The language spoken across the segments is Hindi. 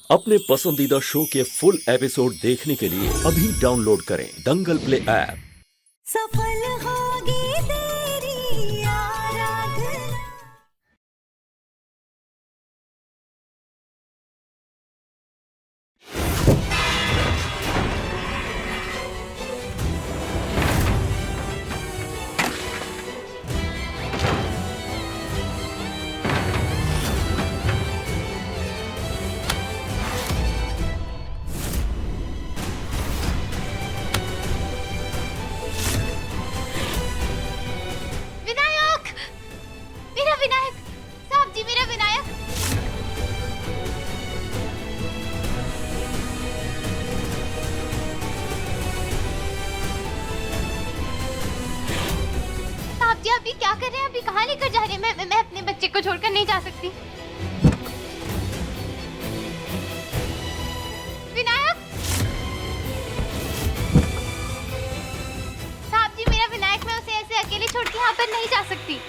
अपने पसंदीदा शो के फुल एपिसोड देखने के लिए अभी डाउनलोड करें दंगल प्ले ऐप। सफल होगी तेरी आराधना। विनायक, मेरा विनायक, साहब जी मेरा विनायक। साहब जी अभी क्या कर रहे हैं? अभी कहाँ लेकर जा रहे हैं? मैं अपने बच्चे को छोड़कर नहीं जा सकती। विनायक, साहब जी मेरा विनायक, मैं उसे ऐसे अकेले छोड़ के यहाँ पर नहीं जा सकती।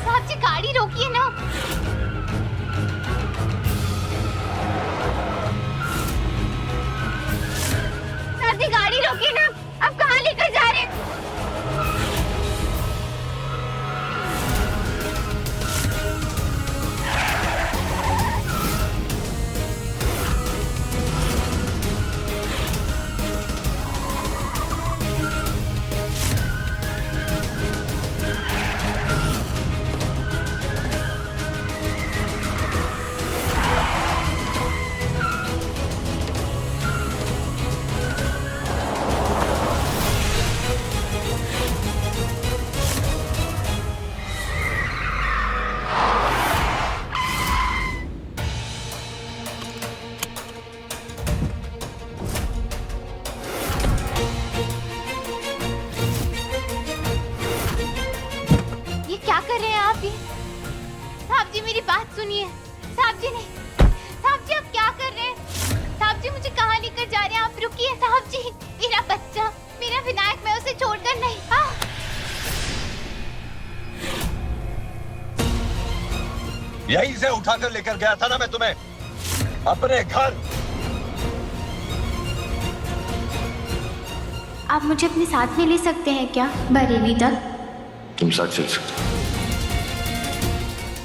साहब जी गाड़ी रोकिए ना। साहब जी गाड़ी रोकिए ना। आप कहाँ लेकर जा रहे हैं? ये क्या कर रहे हैं आप? ये साहब जी मेरी बात सुनिए। साहब जी नहीं, साहब जी आप क्या कर रहे हैं? साहब जी मुझे कहाँ लेकर जा रहे हैं? आप रुकिए साहब जी। मेरा बच्चा, मेरा विनायक, मैं उसे छोड़कर नहीं। यहीं से उठाकर लेकर गया था ना मैं तुम्हें अपने घर। आप मुझे अपने साथ में ले सकते हैं क्या बरेली तक? तुम साथ चल सकते।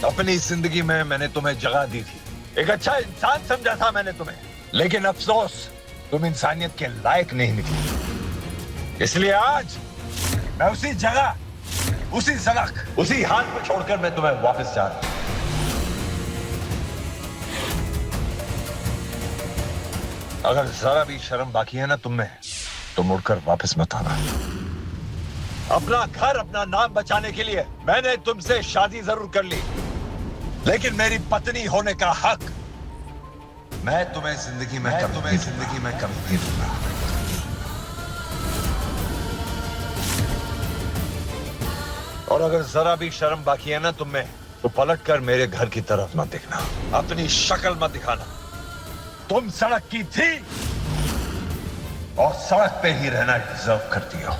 अपनी जिंदगी में मैंने तुम्हें जगह दी थी, एक अच्छा इंसान समझा था मैंने तुम्हें, लेकिन अफसोस तुम इंसानियत के लायक नहीं निकली। इसलिए आज मैं उसी जगह, उसी सड़क, उसी हाल पर छोड़कर मैं तुम्हें वापस जा रहा हूं। अगर जरा भी शर्म बाकी है ना तुम में, तो मुड़कर वापस मत आना। अपना घर, अपना नाम बचाने के लिए मैंने तुमसे शादी जरूर कर ली, लेकिन मेरी पत्नी होने का हक मैं तुम्हें जिंदगी में कभी नहीं दूंगा। और अगर जरा भी शर्म बाकी है ना तुम में, तो पलट कर मेरे घर की तरफ मत देखना, अपनी शक्ल मत दिखाना। तुम सड़क की थी और सड़क पे ही रहना डिजर्व करती हो।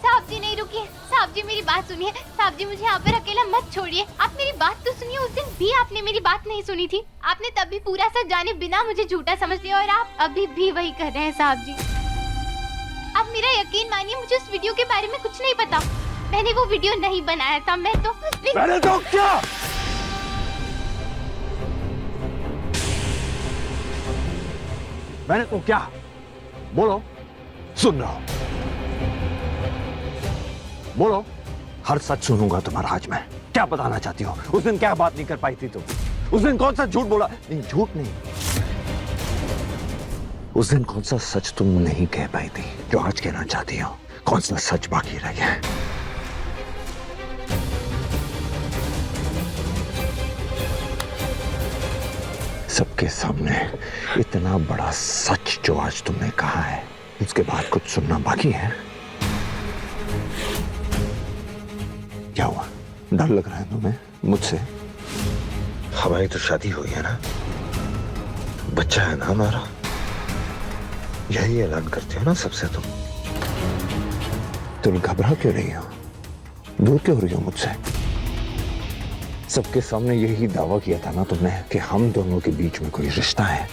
साहब जी नहीं, रुकिए। साहब जी मेरी बात सुनिए। साहब जी मुझे यहाँ पर अकेला मत छोड़िए। आप मेरी बात तो सुनिए। उस दिन भी आपने मेरी बात नहीं सुनी थी। आपने तब भी पूरा सच जाने बिना मुझे झूठा समझ लिया, और आप अभी भी वही कर रहे हैं। साहब जी आप मेरा यकीन मानिए, मुझे उस वीडियो के बारे में कुछ नहीं पता। मैंने वो वीडियो नहीं बनाया था। मैंने तो क्या? मैंने तो क्या? बोलो, सुन रहा हूं। बोलो, हर सच सुनूंगा तुम्हारा आज मैं। क्या बताना चाहती हो? उस दिन क्या बात नहीं कर पाई थी तुम? उस दिन कौन सा झूठ बोला? नहीं, झूठ नहीं। उस दिन कौन सा सच तुम नहीं कह पाई थी जो आज कहना चाहती हो? कौन सा सच बाकी रह गया है? सबके सामने इतना बड़ा सच जो आज तुमने कहा है, उसके बाद कुछ सुनना बाकी है? क्या हुआ? डर लग रहा है तुम्हें मुझसे? हमारी तो शादी हुई है ना, बच्चा है ना हमारा। यही ऐलान करते हो ना सबसे तुम घबरा क्यों रही हो? दूर क्यों हो रही हो मुझसे? सबके सामने यही दावा किया था ना तुमने कि हम दोनों के बीच में कोई रिश्ता है।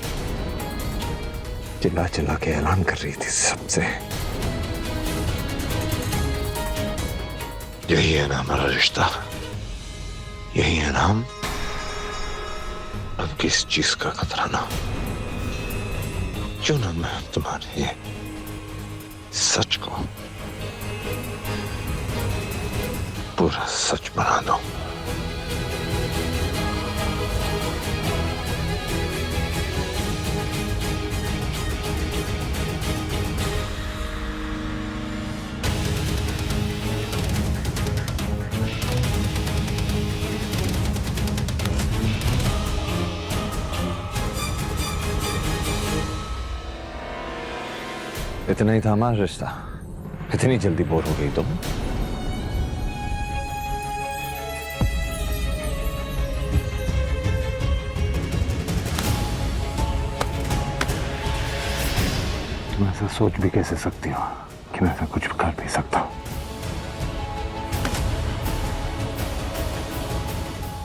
चिल्ला चिल्ला के ऐलान कर रही थी सबसे। यही है ना हमारा रिश्ता, यही है ना हम। अब किस चीज का खतरा ना, क्यों ना मैं तुम्हारे ये सच को पूरा सच बना दूं। इतना ही था हमारा रिश्ता? इतनी जल्दी बोर हो गई तुम? तुम ऐसा सोच भी कैसे सकती हो कि मैं ऐसा कुछ कर भी सकता हूं?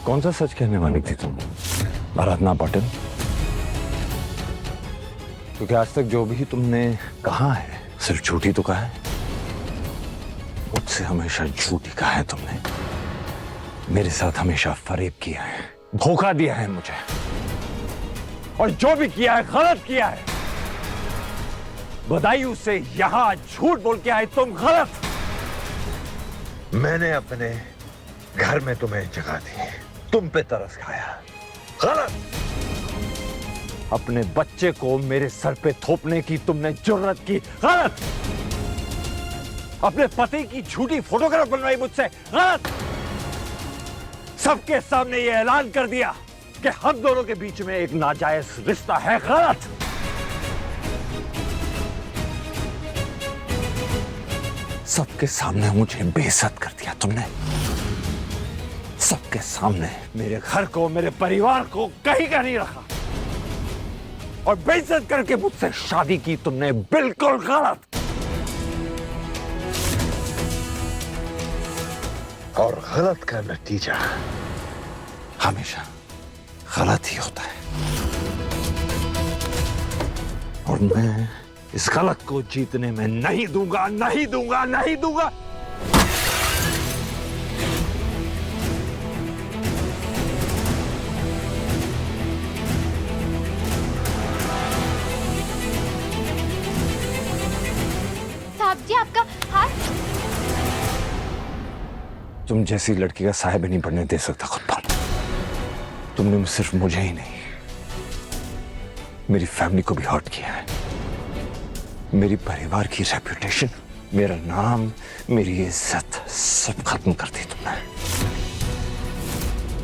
कौन सा सच कहने वाली थी तुम, आराधना पाटिल? क्योंकि आज तक जो भी तुमने कहा है सिर्फ झूठी तो कहा है। मुझसे हमेशा झूठी कहा है तुमने। मेरे साथ हमेशा फरेब किया है, धोखा दिया है मुझे, और जो भी किया है गलत किया है। बधाई से यहां झूठ बोल के आए तुम गलत। मैंने अपने घर में तुम्हें जगह दी, तुम पे तरस खाया, गलत। अपने बच्चे को मेरे सर पे थोपने की तुमने जुर्रत की, गलत। अपने पति की झूठी फोटोग्राफ बनवाई मुझसे, गलत। सबके सामने ये ऐलान कर दिया कि हम दोनों के बीच में एक नाजायज रिश्ता है, गलत। सबके सामने मुझे बेइज्जत कर दिया तुमने। सबके सामने मेरे घर को, मेरे परिवार को कहीं का नहीं रखा, और बेइज्जत करके मुझसे शादी की तुमने, बिल्कुल गलत। और गलत का नतीजा हमेशा गलत ही होता है, और मैं इस गलत को जीतने में नहीं दूंगा, नहीं दूंगा, नहीं दूंगा। साहब जी आपका हाथ। तुम जैसी लड़की का साया भी नहीं बढ़ने दे सकता खुद पर। तुमने सिर्फ मुझे ही नहीं, मेरी फैमिली को भी हर्ट किया है। मेरी परिवार की रेपुटेशन, मेरा नाम, मेरी इज्जत सब खत्म कर दी तुमने।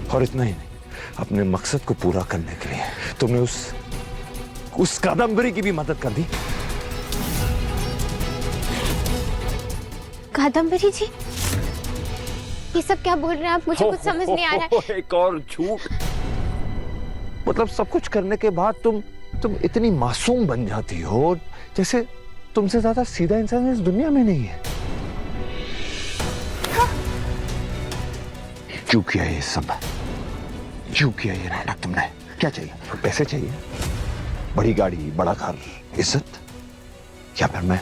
और इतना ही नहीं, अपने मकसद को पूरा करने के लिए तुमने उस कादम्बरी की भी मदद कर दी। कादम्बरी जी, ये सब क्या बोल रहे हैं आप? मुझे कुछ समझ नहीं आ रहा है। एक और झूठ। मतलब सब कुछ करने के बाद तुम इतनी मासूम बन जाती हो, जैसे तुमसे ज्यादा सीधा इंसान इस दुनिया में नहीं है। क्यों किया ये सब? क्यों किया ये नाटक तुमने? क्या चाहिए? पैसे चाहिए? बड़ी गाड़ी, बड़ा घर, इज्जत, या फिर मैं?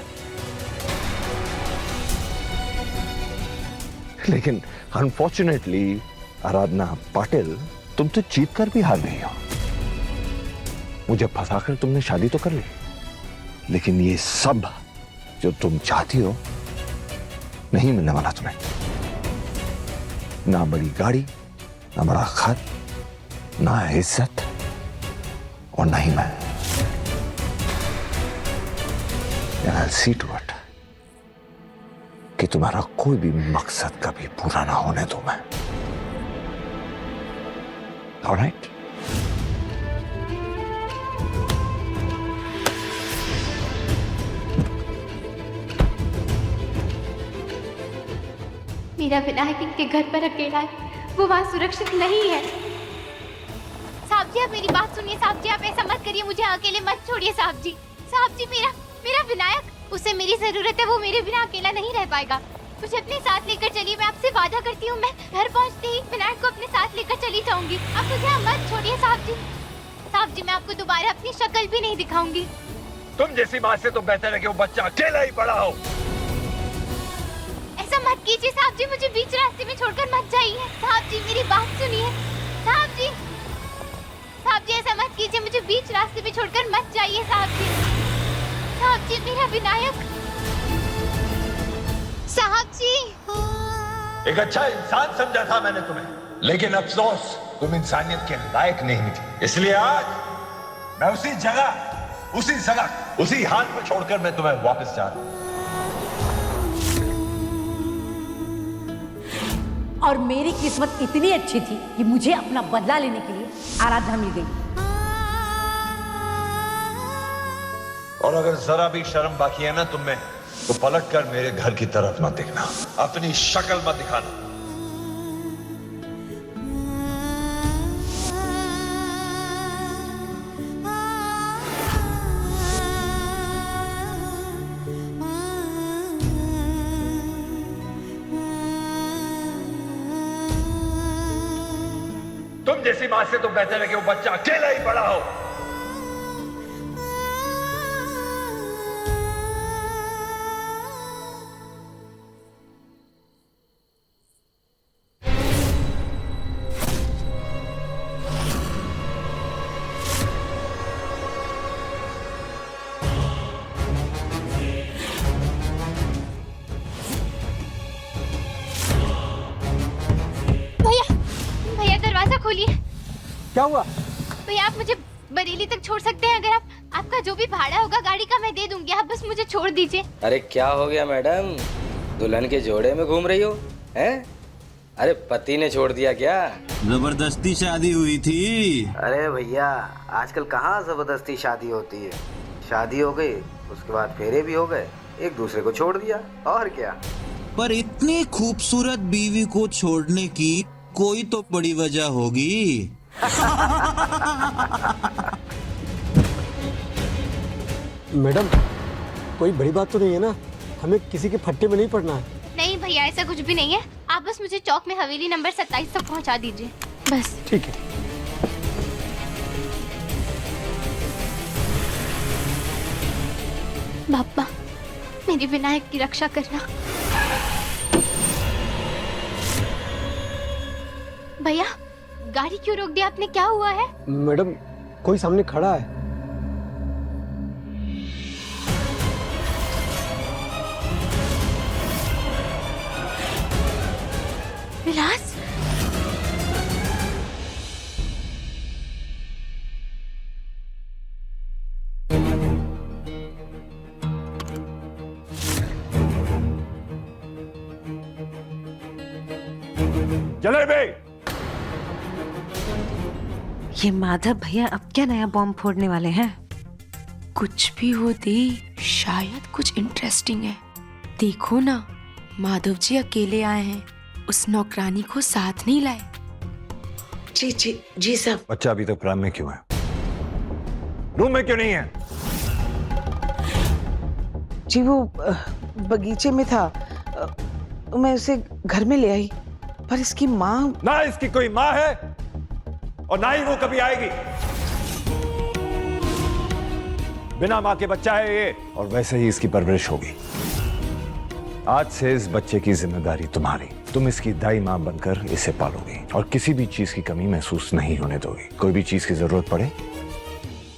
लेकिन अनफॉर्चुनेटली आराधना पाटिल, तुम तो जीत कर भी हार गई हो। मुझे फंसाकर तुमने शादी तो कर ली, लेकिन ये सब जो तुम चाहती हो नहीं मिलने वाला तुम्हें। ना बड़ी गाड़ी, ना बड़ा घर, ना इज्जत, और ना ही मैं। I'll see to it कि तुम्हारा कोई भी मकसद कभी पूरा ना होने दूं मैं। All right? मेरा विनायक इनके घर पर अकेला है, वो वहां सुरक्षित नहीं है। साहब जी आप मेरी बात सुनिए। साहब जी आप ऐसा मत करिए, मुझे अकेले मत छोड़िए। साहब जी, मेरा मेरा विनायक, उसे मेरी जरूरत है, वो मेरे बिना अकेला नहीं रह पाएगा। मुझे अपने साथ लेकर चलिए, मैं आपसे वादा करती हूँ, मैं घर पहुँचते ही विनायक को अपने साथ लेकर चली जाऊंगी। आप मुझे यहाँ मत छोड़िए साहब जी। साहब जी, मैं आपको दोबारा अपनी शक्ल भी नहीं दिखाऊंगी। तुम जैसी माँ से तो बेहतर है कि वो बच्चा अकेला ही बड़ा हो। ऐसा मत कीजिए साहब जी, मुझे बीच रास्ते में छोड़कर मत जाइए। साहब जी, मेरी बात सुनिए। साहब जी, साहब जी, ऐसा मत कीजिए, मुझे बीच रास्ते में छोड़कर मत जाइए साहब जी। साहब जी, मेरा विनायक। साहब जी, एक अच्छा इंसान समझा था मैंने तुम्हें, लेकिन अफसोस तुम इंसानियत के लायक नहीं निकली। इसलिए आज मैं उसी जगह, उसी सड़क, उसी हाल पर छोड़कर मैं तुम्हें वापस जा रहा हूं। और मेरी किस्मत इतनी अच्छी थी कि मुझे अपना बदला लेने के लिए आराधना मिल गई। और अगर जरा भी शर्म बाकी है ना तुम में, तो पलट कर मेरे घर की तरफ मत देखना, अपनी शक्ल मत दिखाना। तुम जैसी मां से तो बेहतर है कि वो बच्चा अकेला ही बड़ा हो। भैया दरवाजा खोलिए। क्या हुआ? भैया, आप मुझे बरेली तक छोड़ सकते हैं? अगर आपका जो भी भाड़ा होगा गाड़ी का मैं दे दूंगी, आप बस मुझे छोड़ दीजिए। अरे क्या हो गया मैडम, दुल्हन के जोड़े में घूम रही हो हैं? अरे पति ने छोड़ दिया क्या? जबरदस्ती शादी हुई थी। अरे भैया, आजकल कहाँ जबरदस्ती शादी होती है। शादी हो गई, उसके बाद फेरे भी हो गए, एक दूसरे को छोड़ दिया, और क्या। पर इतनी खूबसूरत बीवी को छोड़ने की कोई तो बड़ी वजह होगी। मैडम, कोई बड़ी बात तो नहीं है ना? हमें किसी के फट्टे में नहीं पड़ना है। नहीं भैया, ऐसा कुछ भी नहीं है। आप बस मुझे चौक में हवेली नंबर 27 तक पहुंचा दीजिए, बस। ठीक है। बाप्पा, मेरी विनायक की रक्षा करना। भैया, गाड़ी क्यों रोक दिया आपने? क्या हुआ है? मैडम, कोई सामने खड़ा है। विलास, चले बे। ये माधव भैया अब क्या नया बॉम्ब फोड़ने वाले हैं? कुछ भी हो दी, शायद कुछ इंटरेस्टिंग है। देखो ना, माधव जी अकेले आए हैं, उस नौकरानी को साथ नहीं लाए। जी जी जी साहब। बच्चा अभी तक प्राण में क्यों है? रूम में क्यों नहीं है? जी वो बगीचे में था, मैं उसे घर में ले आई, पर इसकी माँ। ना इसकी कोई माँ है और ना ही वो कभी आएगी। बिना माँ के बच्चा है ये, और वैसे ही इसकी परवरिश होगी। आज से इस बच्चे की जिम्मेदारी तुम्हारी। तुम इसकी दाई माँ बनकर इसे पालोगी और किसी भी चीज की कमी महसूस नहीं होने दोगी। कोई भी चीज की जरूरत पड़े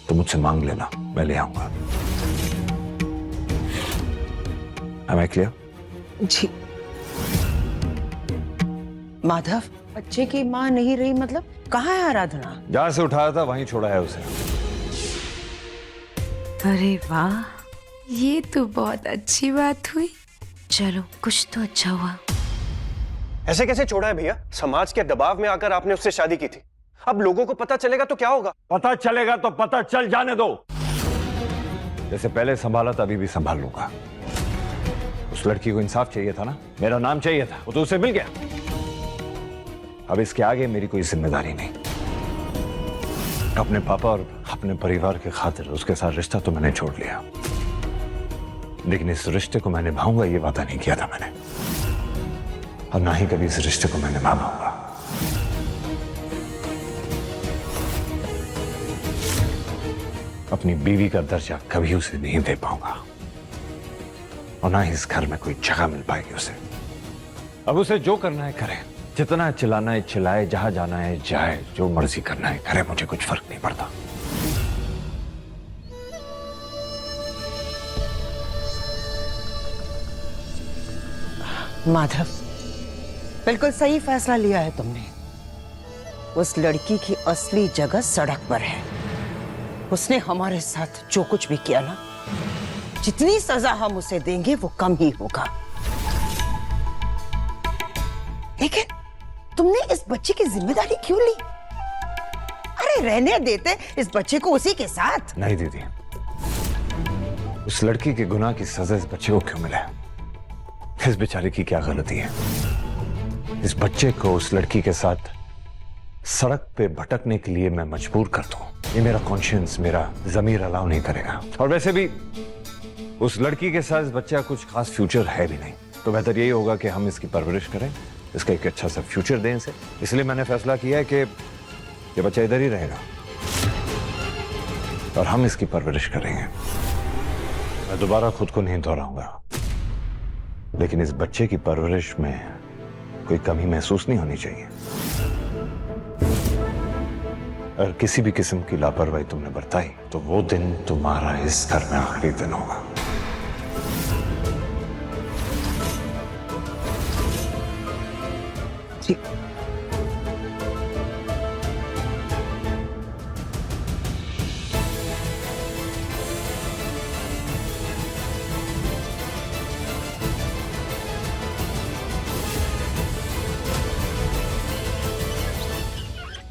तो मुझसे मांग लेना, मैं ले आऊंगा। Am I clear? जी। माधव, बच्चे की माँ नहीं रही मतलब? कहाँ है आराधना? जहां से उठाया था वहीं छोड़ा है उसे। अरे वाह, ये तो बहुत अच्छी बात हुई। चलो कुछ तो अच्छा हुआ। ऐसे कैसे छोड़ा है भैया? समाज के दबाव में आकर आपने उससे शादी की थी। अब लोगों को पता चलेगा तो क्या होगा? पता चलेगा तो पता चल जाने दो। जैसे पहले संभाला था अभी भी संभाल लूंगा। उस लड़की को इंसाफ चाहिए था ना, मेरा नाम चाहिए था, वो तो उसे मिल गया। अब इसके आगे मेरी कोई जिम्मेदारी नहीं। अपने पापा और अपने परिवार के खातिर उसके साथ रिश्ता तो मैंने छोड़ लिया। लेकिन इस रिश्ते को मैं निभाऊंगा ये वादा नहीं किया था मैंने, और ना ही कभी इस रिश्ते को मैं निभा पाऊंगा। अपनी बीवी का दर्जा कभी उसे नहीं दे पाऊंगा, और ना ही इस घर में कोई जगह मिल पाएगी उसे। अब उसे जो करना है करे, जितना चिल्लाना है चिल्लाए, जहां जाना है जाए, जो मर्जी करना है करे, मुझे कुछ फर्क नहीं पड़ता। माधव, बिल्कुल सही फैसला लिया है तुमने। उस लड़की की असली जगह सड़क पर है। उसने हमारे साथ जो कुछ भी किया ना, जितनी सजा हम उसे देंगे वो कम ही होगा। लेकिन तुमने इस बच्चे की जिम्मेदारी क्यों ली? अरे रहने देते इस बच्चे को उसी के साथ। नहीं दीदी, उस लड़की के गुनाह की सजा इस बच्चे को क्यों मिले? इस बेचारे की क्या गलती है? इस बच्चे को उस लड़की के साथ सड़क पे भटकने के लिए मैं मजबूर कर दूं, ये मेरा कॉन्शियंस, मेरा जमीर अलाउ नहीं करेगा। और वैसे भी उस लड़की के साथ इस बच्चे का कुछ खास फ्यूचर है भी नहीं, तो बेहतर यही होगा कि हम इसकी परवरिश करें, इसका एक अच्छा सा फ्यूचर दें इसे। इसलिए मैंने फैसला किया है कि ये बच्चा इधर ही रहेगा और हम इसकी परवरिश करेंगे। मैं दोबारा खुद को नहीं दोहराऊंगा, लेकिन इस बच्चे की परवरिश में कोई कमी महसूस नहीं होनी चाहिए। अगर किसी भी किस्म की लापरवाही तुमने बरताई तो वो दिन तुम्हारा इस घर में आखिरी दिन होगा। जी।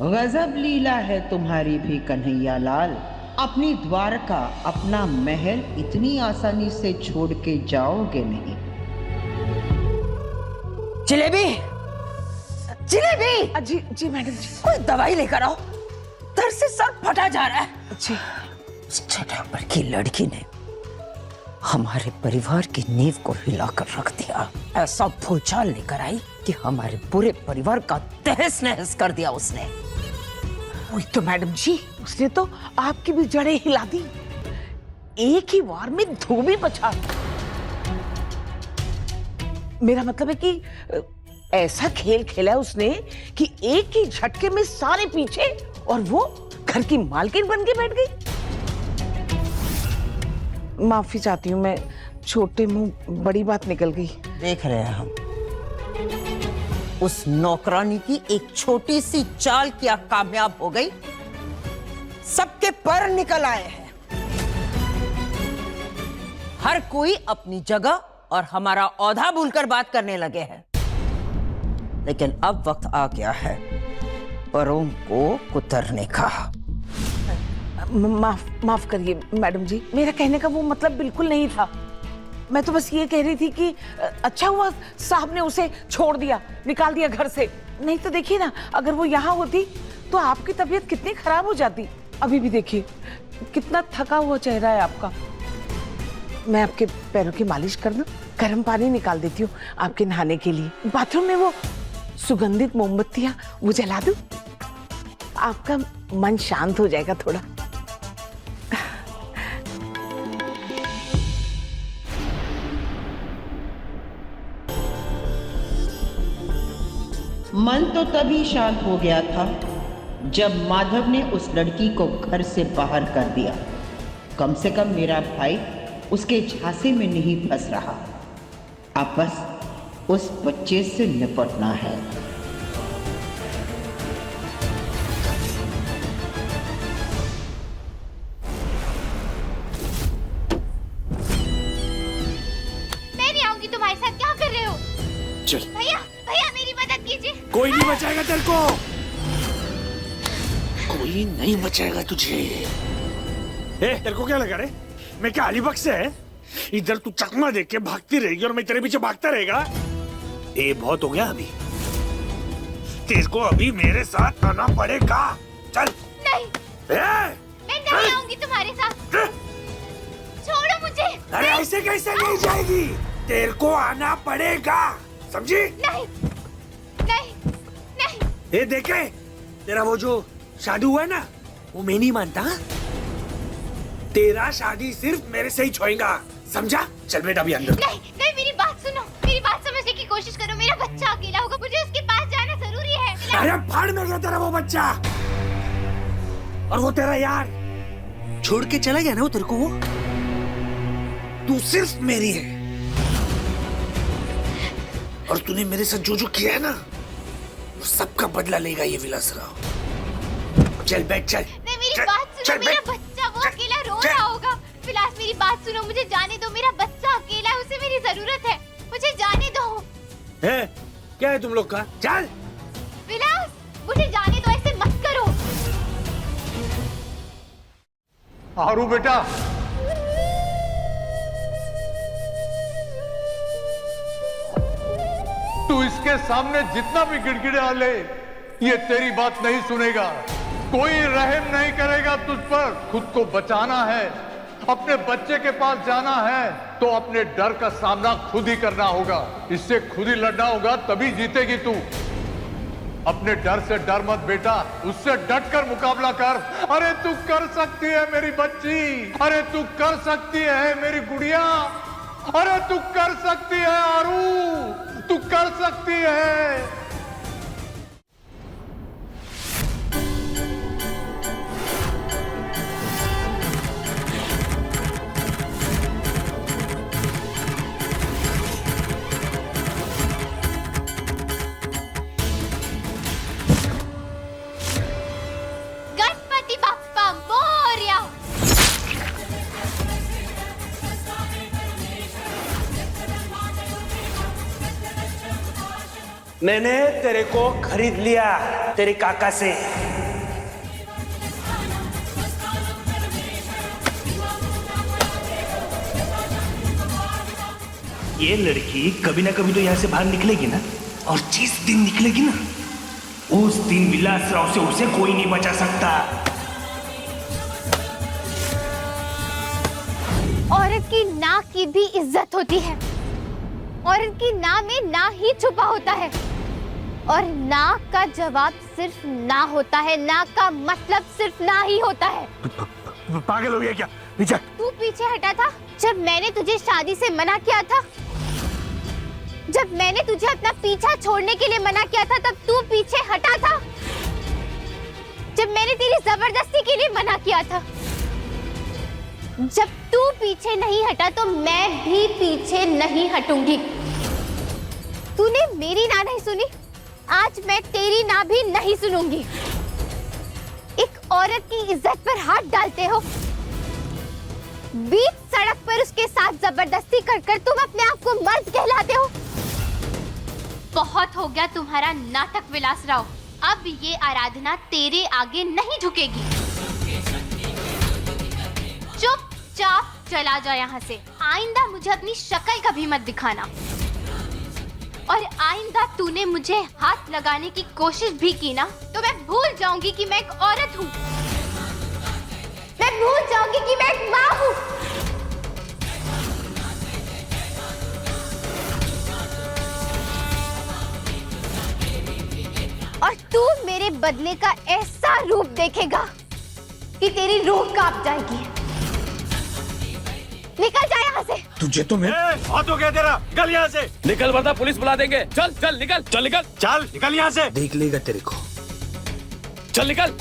गजब लीला है तुम्हारी भी कन्हैया लाल। अपनी द्वारका, अपना महल इतनी आसानी से छोड़ के जाओगे नहीं। जलेबी, जलेबी। जी जी मैडम जी। कोई दवाई लेकर आओ, दर्द से सर फटा जा रहा है। जी। उस नंबर की लड़की ने हमारे परिवार की नींव को हिलाकर रख दिया। ऐसा भूचाल लेकर आई कि हमारे पूरे परिवार का तहस नहस कर दिया उसने। वही तो मैडम जी, उसने तो आपकी भी जड़ें हिला दी। एक ही वार में धूमी बचा। मेरा मतलब है कि ऐसा खेल खेला उसने कि एक ही झटके में सारे पीछे, और वो घर की मालकिन बन के बैठ गई। माफी चाहती हूँ, मैं छोटे मुंह बड़ी बात निकल गई। देख रहे हैं हम। उस नौकरानी की एक छोटी सी चाल क्या कामयाब हो गई? सबके पर निकल आए हैं। हर कोई अपनी जगह और हमारा औधा भूलकर बात करने लगे हैं। लेकिन अब वक्त आ गया है परों को कुतरने का। माफ करिए मैडम जी, मेरा कहने का वो मतलब बिल्कुल नहीं था। मैं तो बस ये कह रही थी कि अच्छा हुआ साहब ने उसे छोड़ दिया, निकाल दिया घर से। नहीं तो देखिए ना, अगर वो यहाँ होती तो आपकी तबीयत कितनी खराब हो जाती। अभी भी देखिए कितना थका हुआ चेहरा है आपका। मैं आपके पैरों की मालिश कर दूं, गर्म पानी निकाल देती हूँ आपके नहाने के लिए। बाथरूम में वो सुगंधित मोमबत्तियां वो जला दूं, आपका मन शांत हो जाएगा थोड़ा। मन तो तभी शांत हो गया था जब माधव ने उस लड़की को घर से बाहर कर दिया। कम से कम मेरा भाई उसके झांसे में नहीं फंस रहा। अब बस उस बच्चे से निपटना है। मैं नहीं आऊंगी तुम्हारे साथ। क्या कर रहे हो? चल भैया, भैया मेरी मदद कीजिए। कोई नहीं बचाएगा तेरे को, कोई नहीं बचाएगा तुझे। तेरे को क्या लगा रे? मैं क्या अलीबख्श है? इधर तू चकमा देख के भागती रहेगी और मैं तेरे पीछे भागता रहेगा। ये बहुत हो गया अभी। तेरे को अभी मेरे साथ आना पड़ेगा। चल। नहीं, मैं नहीं आऊंगी तुम्हारे साथ। छोड़ो मुझे। मुझे। अरे ऐसे कैसे नहीं जाएगी, तेरे को आना पड़ेगा, समझी? नहीं नहीं नहीं। ये देखे, तेरा वो जो शादी हुआ है ना, वो मैं नहीं मानता। तेरा शादी सिर्फ मेरे से ही छोएगा, समझा? चल बेटा अभी अंदर। नहीं नहीं, मेरी बात सुनो, मेरी बात समझने की कोशिश करो। मेरा बच्चा अकेला होगा, मुझे उसके पास जाना जरूरी है। अरे फाड़ में गया तेरा वो बच्चा, और वो तेरा यार छोड़ के चला गया ना वो तेरे को। वो तू सिर्फ मेरी है, और तूने मेरे साथ जो जो किया है ना, वो सबका बदला लेगा ये विलासराव। चल बैठ, चल। नहीं, मेरी बात सुनो, मेरा बच्चा वो अकेला रो रहा होगा। विलास मेरी बात सुनो, मुझे जाने दो। मेरा बच्चा अकेला है, उसे मेरी जरूरत है, मुझे जाने दो। है क्या है तुम लोग का? चल विलास, मुझे जाने दो, ऐसे मत करो। आरू बेटा, तू इसके सामने जितना भी गिड़गिड़ा ले, ये तेरी बात नहीं सुनेगा। कोई रहम नहीं करेगा तुझ पर। खुद को बचाना है, अपने बच्चे के पास जाना है, तो अपने डर का सामना खुद ही करना होगा। इससे खुद ही लड़ना होगा, तभी जीतेगी तू। अपने डर से डर मत बेटा, उससे डट कर मुकाबला कर। अरे तू कर सकती है मेरी बच्ची, अरे तू कर सकती है मेरी गुड़िया, अरे तू कर सकती है आरू, तू कर सकती है। गणपति बाप्पा मोरया। मैंने तेरे को खरीद लिया तेरे काका से। ये लड़की कभी ना कभी तो यहाँ से बाहर निकलेगी ना, और जिस दिन निकलेगी ना, उस दिन विलासराव से उसे कोई नहीं बचा सकता। औरत की ना की भी इज्जत होती है। औरत की ना में ना ही छुपा होता है, और ना का जवाब सिर्फ ना होता है। ना का मतलब सिर्फ ना ही होता है। पागल हो गया क्या? पीछे तू पीछे हटा था जब मैंने तुझे शादी से मना किया था। जब मैंने तुझे अपना पीछा छोड़ने के लिए मना किया था, तब तू पीछे हटा था। जब मैंने तेरी जबरदस्ती के लिए मना किया था, जब तू पीछे नहीं हटा, तो मैं भी पीछे नहीं हटूंगी। तूने मेरी ना नहीं सुनी, आज मैं तेरी ना भी नहीं सुनूंगी। एक औरत की इज्जत पर हाथ डालते हो, बीच सड़क पर उसके साथ जबरदस्ती कर कर तुम अपने आप को मर्द कहलाते हो। बहुत हो गया तुम्हारा नाटक विलासराव। अब ये आराधना तेरे आगे नहीं झुकेगी। चुपचाप चला जा यहाँ से। आइंदा मुझे अपनी शक्ल कभी मत दिखाना, और आइंदा तूने मुझे हाथ लगाने की कोशिश भी की ना, तो मैं भूल जाऊंगी कि मैं एक औरत हूँ। मैं भूल जाऊंगी कि मैं एक माँ हूँ। और तू मेरे बदले का ऐसा रूप देखेगा कि तेरी रूह कांप जाएगी। निकल जा यहाँ से। तुझे तो मैं बहुत हो गया तेरा, निकल यहाँ से। निकल वरना पुलिस बुला देंगे। चल चल निकल, चल निकल, चल निकल यहाँ से। देख लेगा तेरे को। चल निकल।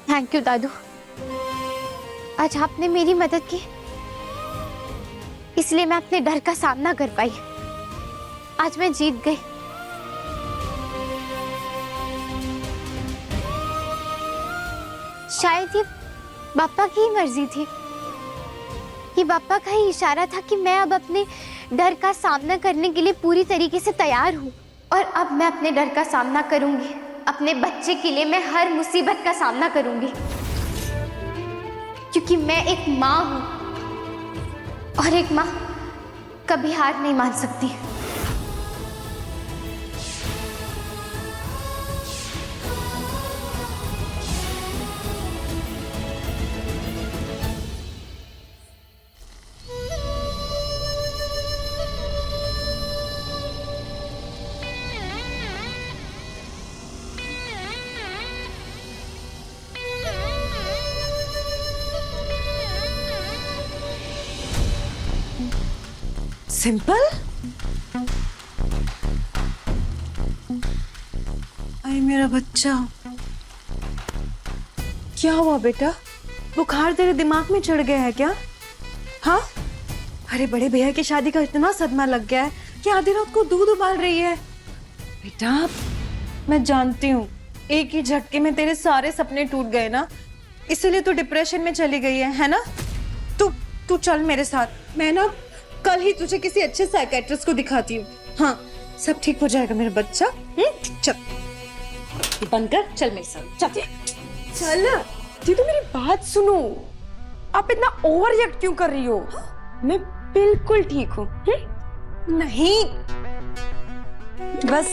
थैंक यू दादू, आज आपने मेरी मदद की, इसलिए मैं अपने डर का सामना कर पाई। आज मैं जीत गई। शायद ये पापा की ही मर्जी थी। ये पापा का ही इशारा था कि मैं अब अपने डर का सामना करने के लिए पूरी तरीके से तैयार हूँ। और अब मैं अपने डर का सामना करूंगी। अपने बच्चे के लिए मैं हर मुसीबत का सामना करूंगी, क्योंकि मैं एक माँ हूँ, और एक माँ कभी हार नहीं मान सकती। सिंपल? अरे मेरा बच्चा, क्या हुआ बेटा? बुखार तेरे दिमाग में चढ़ गया है क्या? हाँ? अरे बड़े भैया की शादी का इतना सदमा लग गया है कि आधी रात को दूध उबाल रही है। बेटा मैं जानती हूँ एक ही झटके में तेरे सारे सपने टूट गए ना, इसीलिए तू डिप्रेशन में चली गई है ना? तू चल मेरे साथ, मैं ना कल ही तुझे किसी अच्छे साइकेट्रिस्ट को दिखाती हूँ। हाँ सब ठीक हो जाएगा मेरा बच्चा। चल बंद कर, चल मेरे साथ, चल चल। दीदी मेरी बात सुनो, आप इतना ओवर रिएक्ट क्यों कर रही हो? मैं बिल्कुल ठीक हूँ। नहीं, बस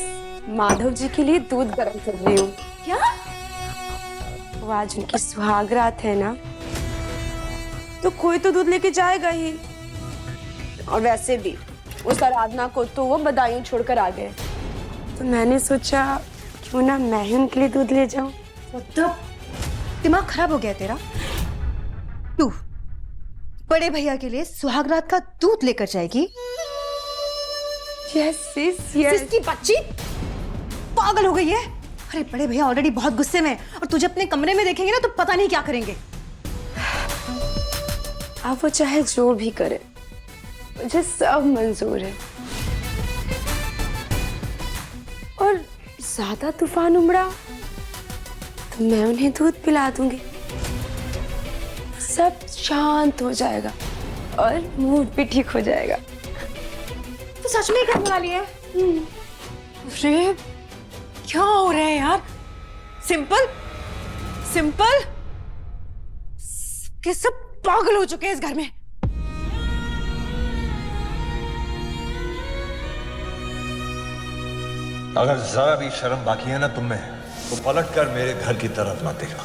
माधव जी के लिए दूध गर्म कर रही हूँ। क्या? वो आज उनकी सुहाग रात है ना, तो कोई तो दूध लेके जाएगा ही। और वैसे भी उस आराधना को तो वो बदायूं छोड़कर आ गए, तो मैंने सोचा क्यों ना मैं ही उनके लिए दूध ले जाऊं। मतलब दिमाग खराब हो गया तेरा? तू बड़े भैया के लिए सुहाग रात का दूध लेकर जाएगी? Yes yes yes. इसकी बच्ची पागल हो गई है। अरे बड़े भैया ऑलरेडी बहुत गुस्से में, और तुझे अपने कमरे में देखेंगे ना तो पता नहीं क्या करेंगे। अब वो चाहे जो भी करे, मुझे सब मंजूर है। और ज्यादा तूफान उमड़ा तो मैं उन्हें दूध पिला दूंगी, सब शांत हो जाएगा और मूड भी ठीक हो जाएगा। तो सच में करने वाली है? अरे क्या हो रहा है यार? सिंपल सिंपल के सब पागल हो चुके हैं इस घर में। अगर जरा भी शर्म बाकी है ना तुम में, तो पलट कर मेरे घर की तरफ मत देखना,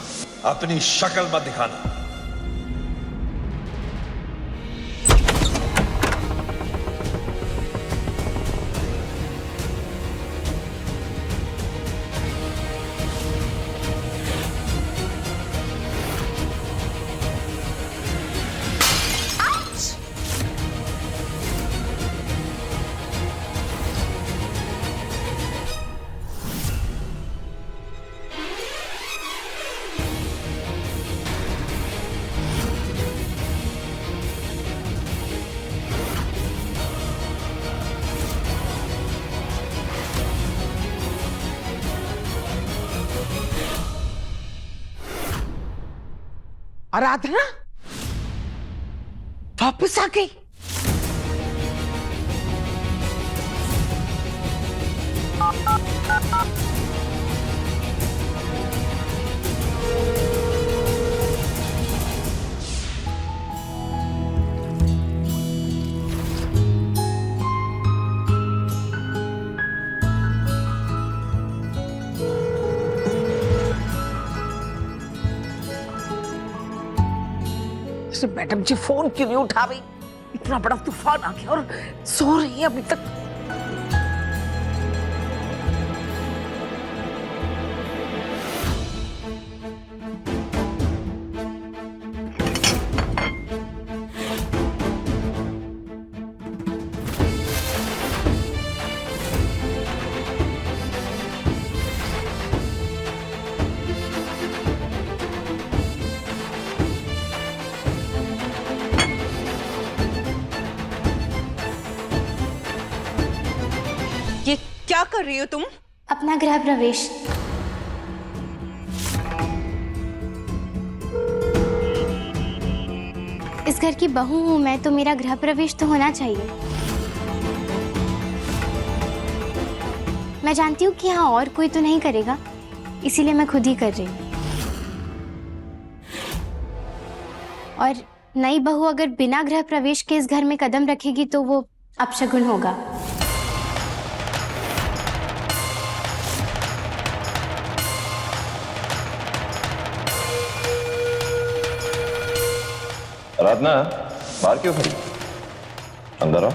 अपनी शक्ल मत दिखाना। आराधना वापस आ गई। मैडम जी फोन क्यों नहीं उठा रही? इतना बड़ा तूफान आ गया और सो रही है अभी तक। ये क्या कर रही हो तुम? अपना गृह प्रवेश। इस घर की बहू हूं मैं, तो मेरा गृह प्रवेश तो होना चाहिए। मैं जानती हूँ कि यहाँ और कोई तो नहीं करेगा, इसीलिए मैं खुद ही कर रही हूँ। और नई बहू अगर बिना गृह प्रवेश के इस घर में कदम रखेगी तो वो अपशगुन होगा। आराधना बाहर क्यों खड़ी? अंदर आओ।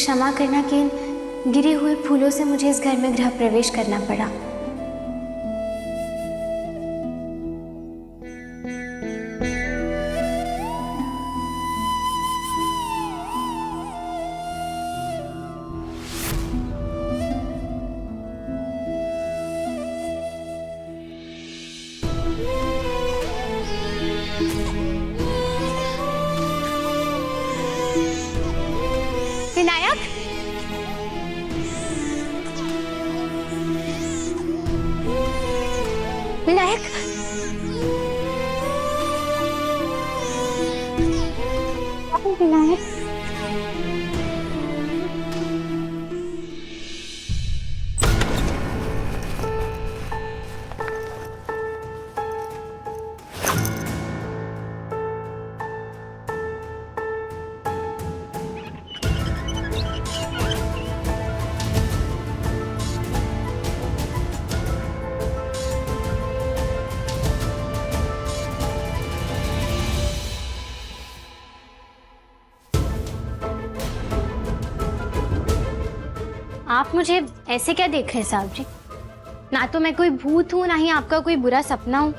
क्षमा करना कि इन गिरे हुए फूलों से मुझे इस घर में गृह प्रवेश करना पड़ा। विनायक, विनायक, विनायक, आप मुझे ऐसे क्या देख रहे हैं साहब जी? ना तो मैं कोई भूत हूँ, ना ही आपका कोई बुरा सपना हूँ।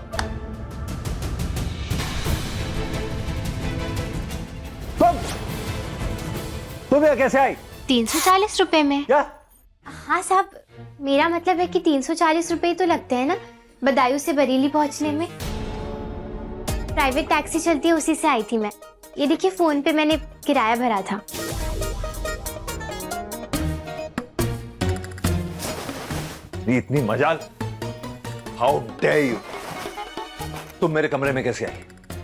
तुम यहाँ कैसे आई? 340 रुपए में। क्या? हाँ साहब, मेरा मतलब है कि 340 रुपए तो लगते हैं ना बदायूं से बरेली पहुंचने में। प्राइवेट टैक्सी चलती है, उसी से आई थी मैं। ये देखिए फोन पे मैंने किराया भरा था। इतनी मजाल! How dare you! तुम मेरे कमरे में कैसे आई?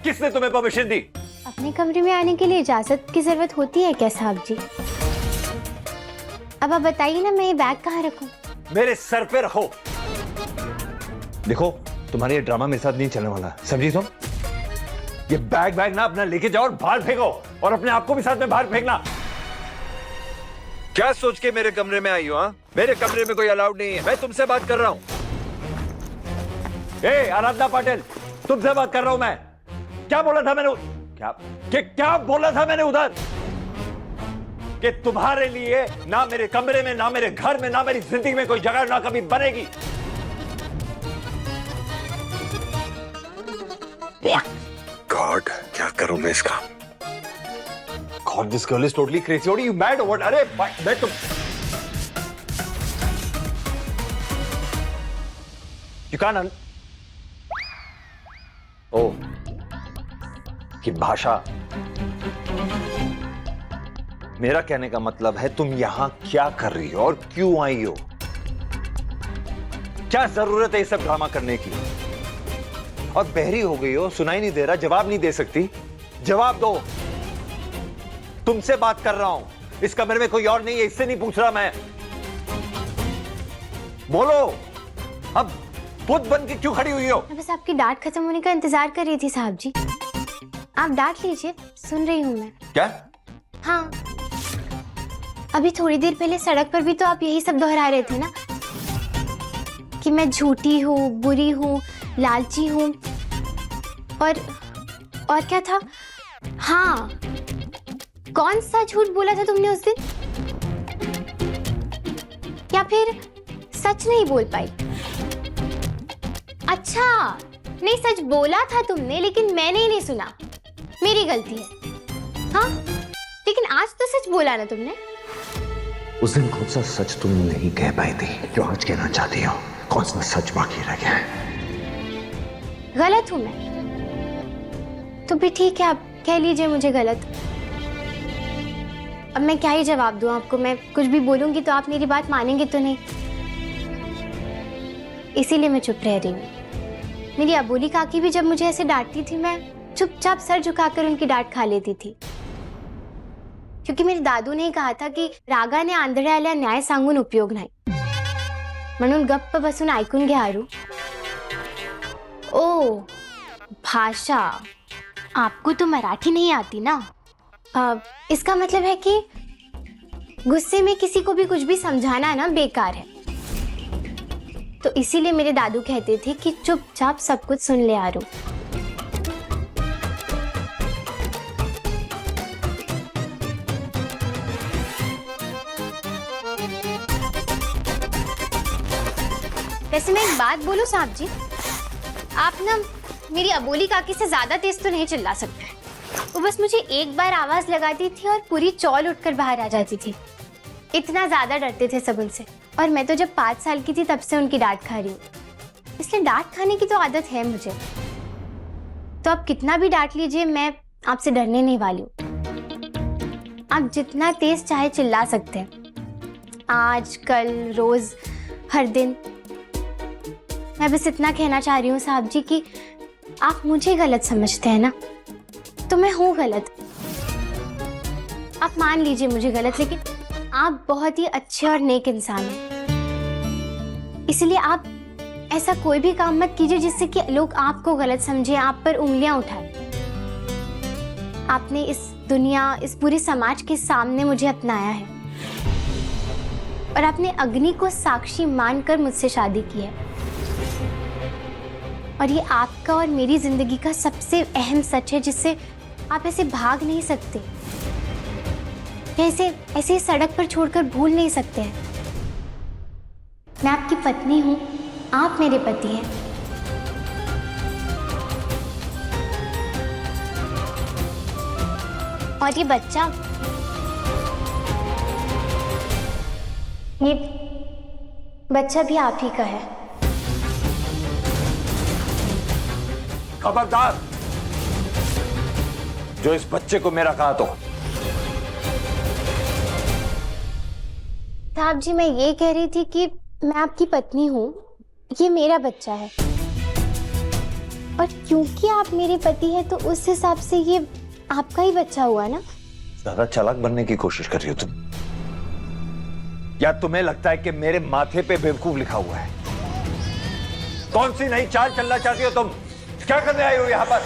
किसने तुम्हें परमिशन दी? अपने कमरे में आने के लिए इजाजत की जरूरत होती है क्या साहब जी? अब आप बताइए ना, मैं ये बैग कहाँ रखूं? मेरे सर पे रखो। देखो, तुम्हारा ये ड्रामा मेरे साथ नहीं चलने वाला, समझी तुम? ये बैग ना अपना लेके जाओ और बाहर फेंको, और अपने आप को भी साथ में बाहर फेंकना। क्या सोच के मेरे कमरे में आई हो? हाँ, मेरे कमरे में कोई अलाउड नहीं है। मैं तुमसे बात कर रहा हूँ। आराधना पाटिल, तुमसे बात कर रहा हूं मैं। क्या बोला था मैंने? क्या बोला था मैंने उधर? कि तुम्हारे लिए ना मेरे कमरे में, ना मेरे घर में, ना मेरी जिंदगी में कोई जगह ना कभी बनेगी। गॉड, क्या करूं मैं इसका? God, this girl is totally crazy. What are you mad or what? अरे मैं तुम You can't Oh, की भाषा। मेरा कहने का मतलब है तुम यहां क्या कर रही हो और क्यों आई हो? क्या जरूरत है ये सब ड्रामा करने की? और बहरी हो गई हो, सुनाई नहीं दे रहा, जवाब नहीं दे सकती? जवाब दो। तुमसे बात कर रहा हूं, इस कमरे में कोई और नहीं है, इससे नहीं पूछ रहा मैं। बोलो, अब बुत बन के क्यों खड़ी हुई हो? मैं बस आपकी डांट खत्म होने का इंतजार कर रही थी साहब जी। आप डांट लीजिए, सुन रही हूं मैं। क्या? हाँ, अभी थोड़ी देर पहले सड़क पर भी तो आप यही सब दोहरा रहे थे ना, कि मैं झूठी हूँ, बुरी हूँ, लालची हूँ, और क्या था? हाँ, कौन सा झूठ बोला था तुमने उस दिन? या फिर सच नहीं बोल पाई? अच्छा, नहीं सच बोला था तुमने, लेकिन मैंने ही नहीं सुना, मेरी गलती है। हाँ, लेकिन आज तो सच बोला ना तुमने। उस दिन कौन सा सच तुम नहीं कह पाई थी जो आज कहना चाहती हो? कौन सा सच बाकी रह गया है? गलत हूं मैं तो भी ठीक है, आप कह लीजिए मुझे गलत। अब मैं क्या ही जवाब दूं आपको? मैं कुछ भी बोलूंगी तो आप मेरी बात मानेंगे तो नहीं, इसीलिए मैं चुप रह रही हूँ। मेरी अबोली काकी भी जब मुझे ऐसे डांटती थी, मैं चुपचाप सर झुकाकर उनकी डांट खा लेती थी, क्योंकि मेरे दादू ने कहा था कि रागाने आंधळे आल्या न्याय सांगून उपयोग नाही, म्हणून गप्प बसून ऐकून घ्यारू। ओ, भाषा, आपको तो मराठी नहीं आती ना? इसका मतलब है कि गुस्से में किसी को भी कुछ भी समझाना ना बेकार है। तो इसीलिए मेरे दादू कहते थे कि चुपचाप सब कुछ सुन ले आरू। वैसे मैं एक बात बोलूं साहब जी, आप ना मेरी अबोली काकी से ज्यादा तेज तो नहीं चिल्ला सकते। वो बस मुझे एक बार आवाज लगाती थी और पूरी चौल उठकर बाहर आ जाती थी। इतना ज्यादा डरते थे सब उनसे। और मैं तो जब 5 साल की थी तब से उनकी डांट खा रही हूँ, इसलिए डांट खाने की तो आदत है मुझे। तो आप कितना भी डांट लीजिए, मैं आपसे डरने नहीं वाली हूँ। आप जितना तेज चाहे चिल्ला सकते हैं, आज, कल, रोज, हर दिन। मैं बस इतना कहना चाह रही हूँ साहब जी कि आप मुझे गलत समझते हैं ना, तो मैं हूँ गलत। आप मान लीजिए मुझे गलत, लेकिन आप बहुत ही अच्छे और नेक इंसान हैं। इसलिए आप ऐसा कोई भी काम मत कीजिए जिससे कि लोग आपको गलत समझें, आप पर उंगलियां उठाएं। आपने इस दुनिया, इस पूरे समाज के सामने मुझे अपनाया है और आपने अग्नि को साक्षी मानकर मुझसे शादी की है। और ये आपका और मेरी जिंदगी का सबसे अहम सच है, जिससे आप ऐसे भाग नहीं सकते, ऐसे सड़क पर छोड़कर भूल नहीं सकते हैं। मैं आपकी पत्नी हूं, आप मेरे पति हैं। और ये बच्चा भी आप ही का है। खबरदार, जो इस बच्चे को मेरा कहा तो। साहब जी, मैं ये कह रही थी कि मैं आपकी पत्नी हूँ, ये मेरा बच्चा है। और क्योंकि आप मेरे पति हैं तो उस हिसाब से ये आपका ही बच्चा हुआ ना। ज्यादा चालाक बनने की कोशिश कर रही हो तुम, या तुम्हें लगता है कि मेरे माथे पे बेवकूफ लिखा हुआ है? कौन सी नई चाल चलना चाहती हो तुम? क्या करने आई हो यहां पर?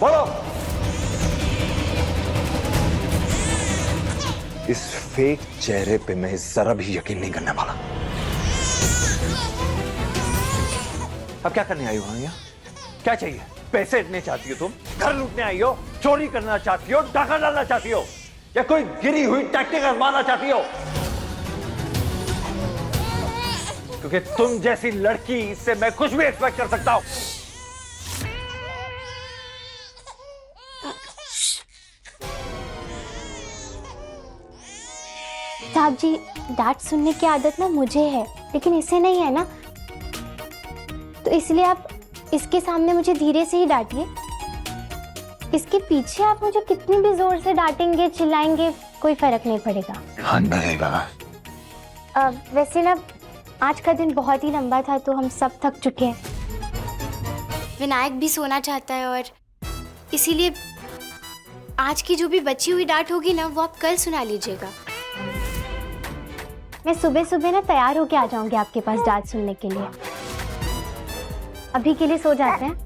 बोलो। इस फेक चेहरे पे मैं जरा भी यकीन नहीं करने वाला। अब क्या करने आई हो यहाँ? क्या चाहिए? पैसे इतने चाहती हो तुम? घर लूटने आई हो? चोरी करना चाहती हो? डाका डालना चाहती हो? या कोई गिरी हुई टैक्टिक आजमाना चाहती हो? क्योंकि तुम जैसी लड़की से मैं कुछ भी एक्सपेक्ट कर सकता हूं। साहब जी, डांट सुनने की आदत ना मुझे है, लेकिन इसे नहीं है ना, तो इसलिए आप इसके सामने मुझे धीरे से ही डांटिए। इसके पीछे आप मुझे कितनी भी जोर से डांटेंगे, चिल्लाएंगे, कोई फर्क नहीं पड़ेगा। वैसे ना आज का दिन बहुत ही लंबा था, तो हम सब थक चुके हैं। विनायक भी सोना चाहता है और इसीलिए आज की जो भी बची हुई डांट होगी ना, वो आप कल सुना लीजिएगा। मैं सुबह सुबह ना तैयार होके आ जाऊंगी आपके पास डांट सुनने के लिए। अभी के लिए सो जाते हैं।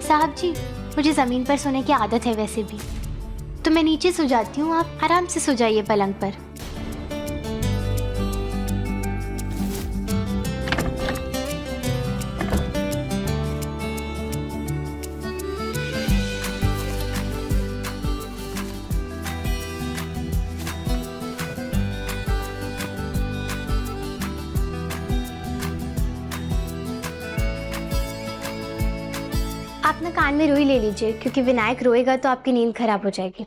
साहब जी, मुझे ज़मीन पर सोने की आदत है वैसे भी, तो मैं नीचे सो जाती हूँ। आप आराम से सो जाइए पलंग पर। आप ना कान में रुई ले लीजिए, क्योंकि विनायक रोएगा तो आपकी नींद खराब हो जाएगी।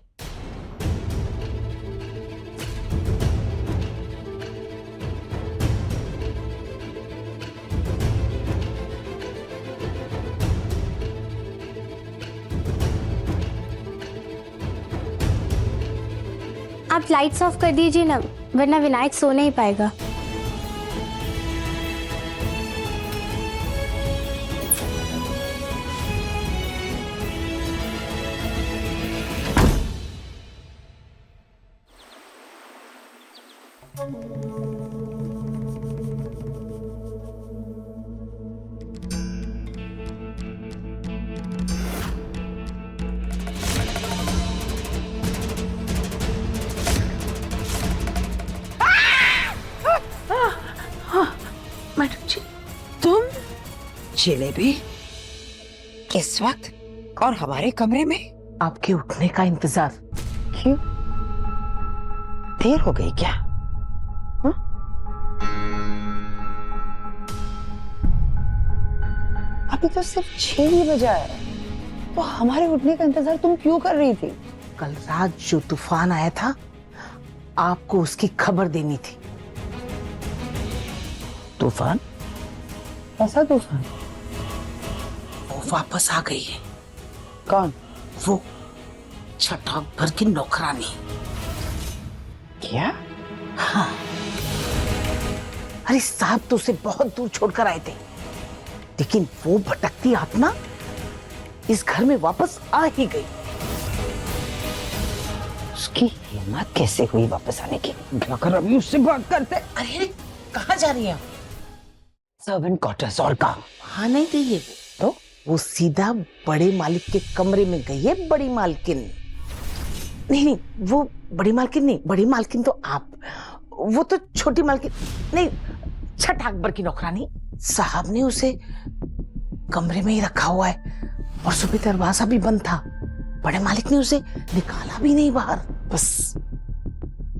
आप लाइट्स ऑफ कर दीजिए ना, वरना विनायक सो नहीं पाएगा। मैडम जी तुम जलेबी किस वक्त और हमारे कमरे में? आपके उठने का इंतजार। क्यों? देर हो गई क्या? हा? अभी तो सिर्फ 6 ही बजा है, तो हमारे उठने का इंतजार तुम क्यों कर रही थी? कल रात जो तूफान आया था, आपको उसकी खबर देनी थी। तूफान? कैसा तूफान? वो वापस आ गई है। कौन? वो छठाक भर की नौकरानी। क्या? हाँ। अरे साहब तो उसे बहुत दूर छोड़कर आए थे, लेकिन वो भटकती आत्मा इस घर में वापस आ ही गई। उसकी हिम्मत कैसे हुई वापस आने की? अगर अभी उससे बात करते। अरे कहाँ जा रही है? Servant quarters. और कहा? हाँ नहीं गई है तो वो सीधा बड़े मालिक के कमरे में गई है। बड़ी मालकिन नहीं, वो बड़ी मालकिन नहीं, बड़ी मालकिन तो आप, वो तो छोटी मालकिन नहीं, छठ अकबर की नौकरानी। साहब ने उसे कमरे में ही रखा हुआ है और सुबह दरवाजा भी बंद था। बड़े मालिक ने उसे निकाला भी नहीं बाहर। बस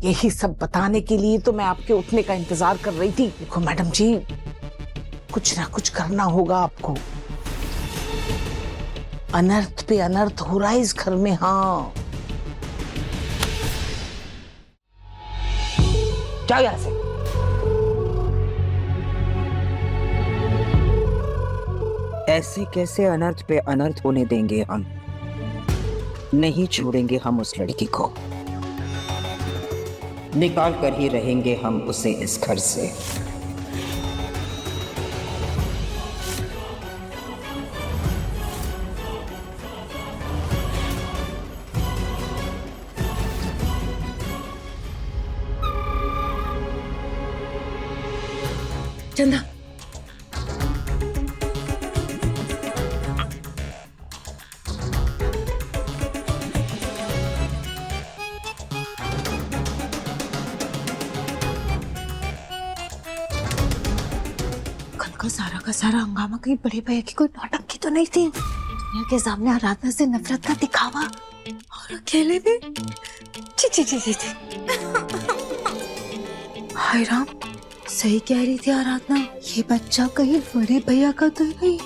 यही सब बताने के लिए तो मैं आपके उठने का इंतजार कर रही थी। देखो मैडम जी, कुछ ना कुछ करना होगा आपको। अनर्थ पे अनर्थ हो रहा है इस घर में। हाँ जाओ यहां से। ऐसे कैसे अनर्थ पे अनर्थ होने देंगे हम? नहीं छोड़ेंगे हम उस लड़की को। निकाल कर ही रहेंगे हम उसे इस घर से। चंदा, कल का सारा हंगामा कहीं बड़े भैया की कोई नौटंकी तो नहीं थी? दुनिया के सामने आराधना से नफरत का दिखावा और अकेले में ची। हाय राम, सही कह रही थी आराधना, ये बच्चा कहीं बड़े भैया का तो नहीं।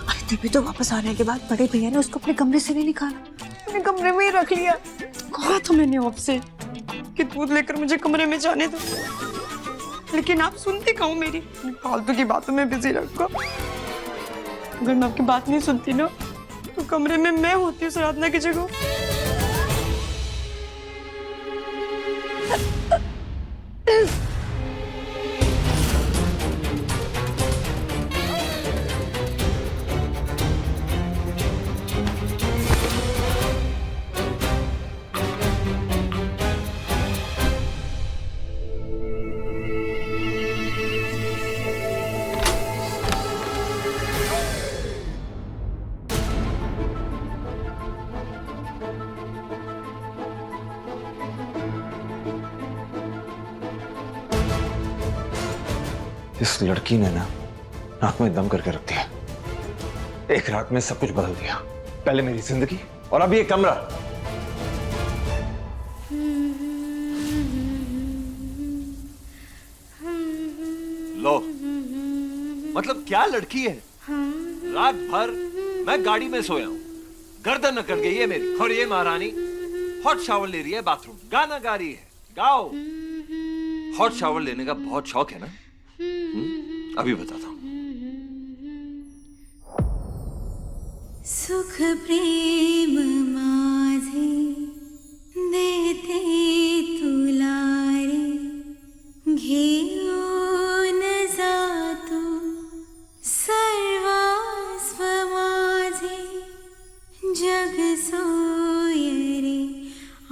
अरे तभी तो वापस आने के बाद बड़े भैया ने उसको अपने कमरे से नहीं निकाला, अपने कमरे में ही रख लिया। कहा तो मैंने आपसे कि दूध लेकर मुझे कमरे में जाने दो, लेकिन आप सुनते कहाँ मेरी? फालतू की बातों में बिजी रखो। अगर मैं आपकी बात नहीं सुनती ना, तो कमरे में मैं होती उस आराधना की जगह। इस लड़की ने ना नाक में दम करके रख दिया। एक रात में सब कुछ बदल दिया। पहले मेरी जिंदगी और अब ये कमरा। लो, मतलब क्या लड़की है? रात भर मैं गाड़ी में सोया हूं, गर्दन अकड़ गई है मेरी, और ये महारानी हॉट शावर ले रही है बाथरूम, गाना गा रही है। गाओ। हॉट शावर लेने का बहुत शौक है ना? अभी बताता हूं। सुख प्रेम माझे देते तुलारे, घेऊन जातो सर्वस्व माझे, जग सोयरे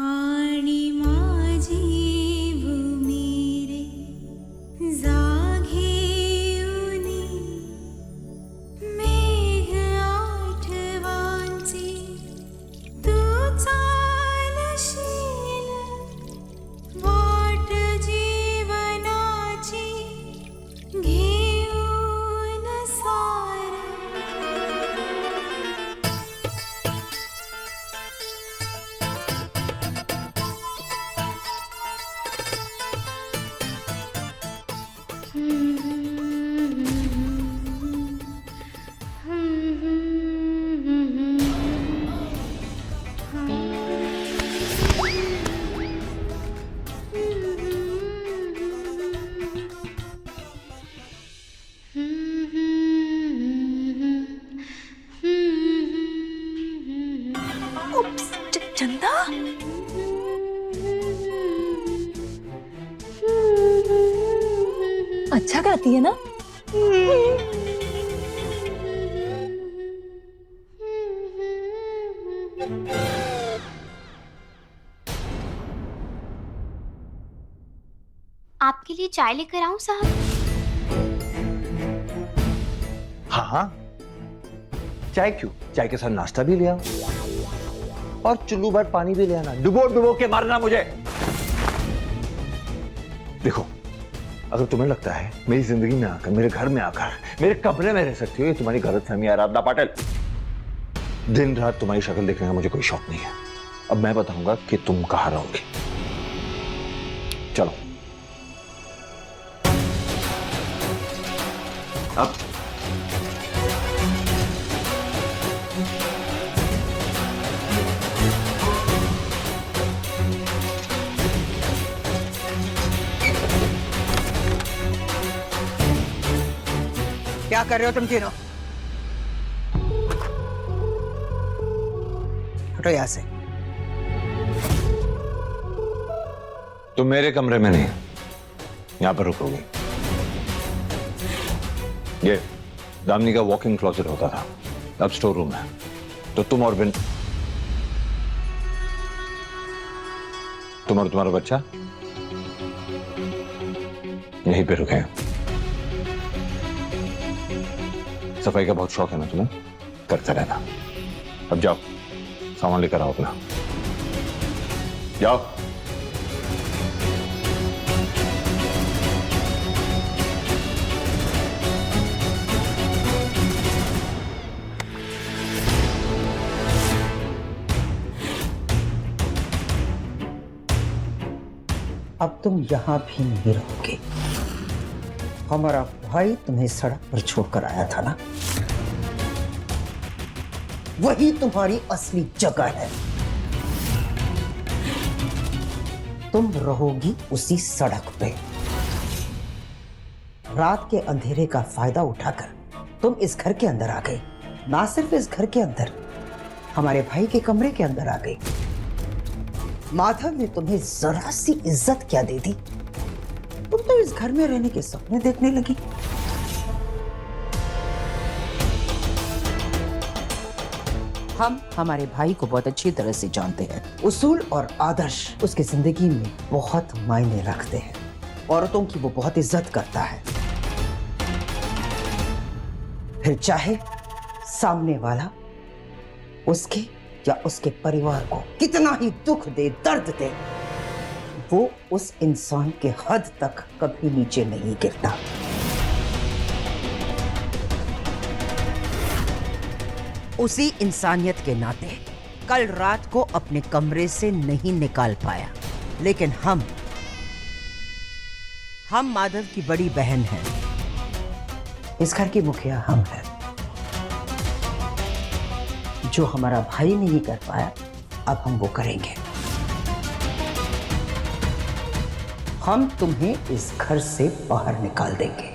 आणि माझी भूमी रे, जागे मेघ आठवांचे तू चालशील, वाट जीवनाची अच्छा गाती है ना? आपके लिए चाय लेकर आऊं साहब? हाँ हाँ, चाय क्यों, चाय के साथ नाश्ता भी ले आओ और चुल्लू भर पानी भी ले आना, डुबो डुबो के मारना मुझे। देखो, अगर तुम्हें लगता है मेरी जिंदगी में आकर, मेरे घर में आकर, मेरे कमरे में रह सकती हो, ये तुम्हारी गलतफहमी है आराधना पाटिल। दिन रात तुम्हारी शक्ल देखने का मुझे कोई शौक नहीं है। अब मैं बताऊंगा कि तुम कहाँ रहोगे। चलो अब क्या कर रहे हो तुम तीनों? हटो यहां से। तुम मेरे कमरे में नहीं, यहां पर रुकोगे। ये दामिनी का वॉकिंग क्लोजेट होता था, अब स्टोर रूम है, तो तुम और तुम्हारा बच्चा यहीं पे रुके हैं। सफाई का बहुत शौक है ना तुम्हें, करते रहना। अब जाओ, सामान लेकर आओ अपना, जाओ। अब तुम यहां भी नहीं रहोगे। हमारा भाई तुम्हें सड़क पर छोड़कर आया था ना, वही तुम्हारी असली जगह है। तुम रहोगी उसी सड़क पे। रात के अंधेरे का फायदा उठाकर तुम इस घर के अंदर आ गई। ना सिर्फ इस घर के अंदर, हमारे भाई के कमरे के अंदर आ गई। माधव ने तुम्हें जरा सी इज्जत क्या दे दी? तुम तो इस घर में रहने के सपने देखने लगी। हम हमारे भाई को बहुत अच्छी तरह से जानते हैं। उसूल और आदर्श उसकी जिंदगी में बहुत मायने रखते हैं। औरतों की वो बहुत इज्जत करता है। फिर चाहे सामने वाला उसके या उसके परिवार को कितना ही दुख दे, दर्द दे, वो उस इंसान के हद तक कभी नीचे नहीं गिरता। उसी इंसानियत के नाते कल रात को अपने कमरे से नहीं निकाल पाया, लेकिन हम माधव की बड़ी बहन हैं। इस घर की मुखिया हम हैं। जो हमारा भाई नहीं कर पाया, अब हम वो करेंगे। हम तुम्हें इस घर से बाहर निकाल देंगे।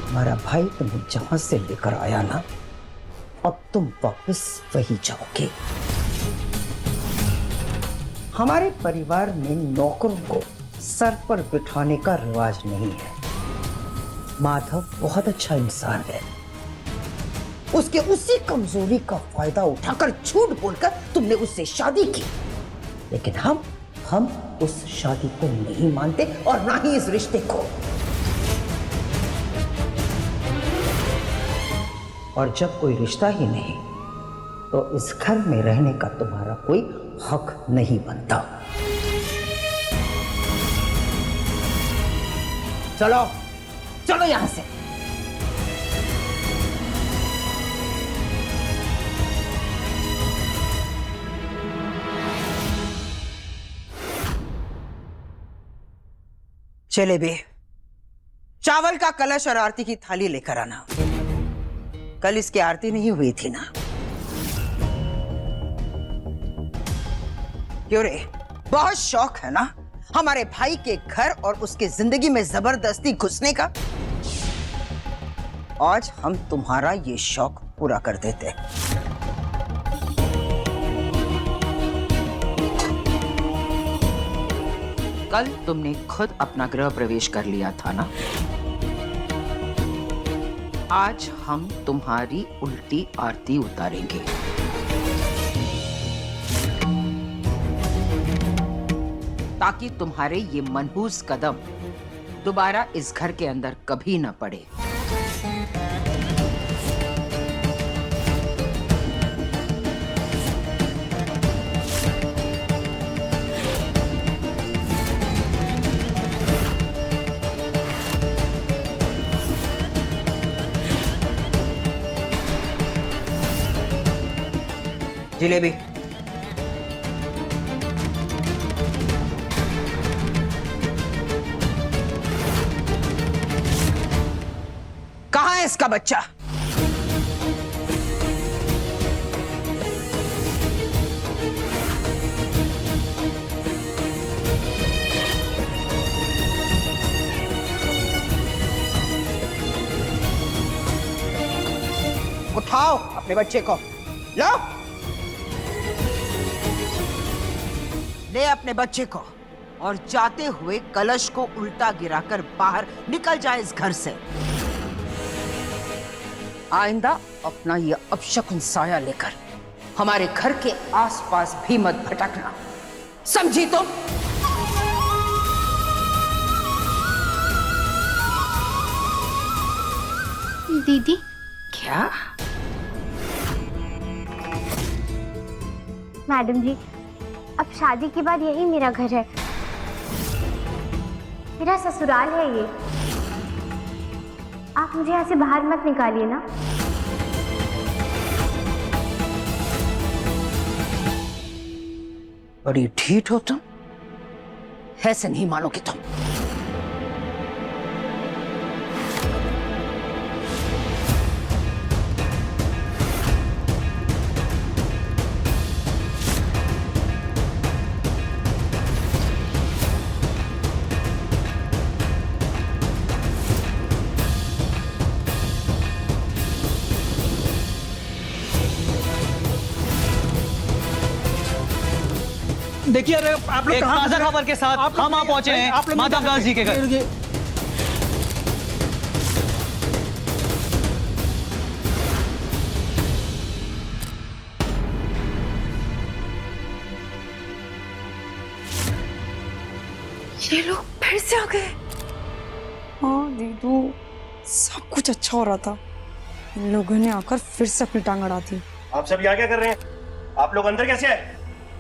हमारा भाई तुम्हें जहां से लेकर आया ना, अब तुम वापस वही जाओगे। हमारे परिवार में नौकरों को सर पर बिठाने का रिवाज नहीं है। माधव बहुत अच्छा इंसान है। उसके उसी कमजोरी का फायदा उठाकर झूठ बोलकर तुमने उससे शादी की, लेकिन हम उस शादी को नहीं मानते और ना ही इस रिश्ते को। और जब कोई रिश्ता ही नहीं, तो इस घर में रहने का तुम्हारा कोई हक नहीं बनता। चलो चलो यहां से। चले बे, चावल का कलश और आरती की थाली लेकर आना। कल इसकी आरती नहीं हुई थी ना? क्यों रे, बहुत शौक है ना हमारे भाई के घर और उसके जिंदगी में जबरदस्ती घुसने का? आज हम तुम्हारा ये शौक पूरा कर देते हैं। कल तुमने खुद अपना गृह प्रवेश कर लिया था ना? आज हम तुम्हारी उल्टी आरती उतारेंगे। ताकि तुम्हारे ये मनहूस कदम दोबारा इस घर के अंदर कभी न पड़े। जिलेबी। कहाँ है इसका बच्चा? उठाओ अपने बच्चे को, लो ले अपने बच्चे को और जाते हुए कलश को उल्टा गिराकर बाहर निकल जाए इस घर से। आइंदा अपना ये अपशकुन साया लेकर हमारे घर के आसपास भी मत भटकना, समझी तुम? दीदी। क्या? मैडम जी, अब शादी के बाद यही मेरा घर है, मेरा ससुराल है ये। आप मुझे यहाँ से बाहर मत निकालिए ना। बड़ी ढीठ हो तुम, ऐसे नहीं मानोगे तुम। देखिए आप लोग कहाँ ताजा खबर के साथ हम वहाँ पहुंचे हैं माधव दास जी के घर। ये लोग फिर से आ गए। हाँ दीदू, सब कुछ अच्छा हो रहा था, इन लोगों ने आकर फिर से अपनी टांग अड़ा दी। आप सब यहाँ क्या कर रहे हैं? आप लोग अंदर कैसे आए?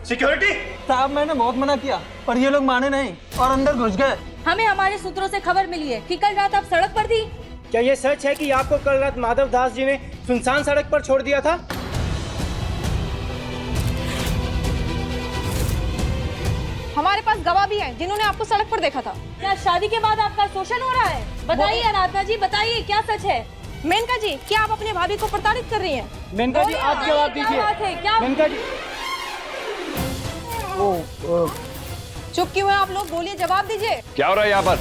सिक्योरिटी साहब, मैंने बहुत मना किया पर ये लोग माने नहीं और अंदर घुस गए। हमें हमारे सूत्रों से खबर मिली है कि कल रात आप सड़क पर थी। क्या ये सच है कि आपको कल रात माधव दास जी ने सुनसान सड़क पर छोड़ दिया था? हमारे पास गवाह भी हैं जिन्होंने आपको सड़क पर देखा था। क्या शादी के बाद आपका शोषण हो रहा है? बताइए आराधना जी, बताइए क्या सच है? मेनका जी, क्या आप अपने भाभी को प्रताड़ित कर रही हैं? मेनका जी, आप जवाब दीजिए। मेनका जी, चुप क्यों हैं आप लोग? बोलिए, जवाब दीजिए। क्या हो रहा है यहाँ पर?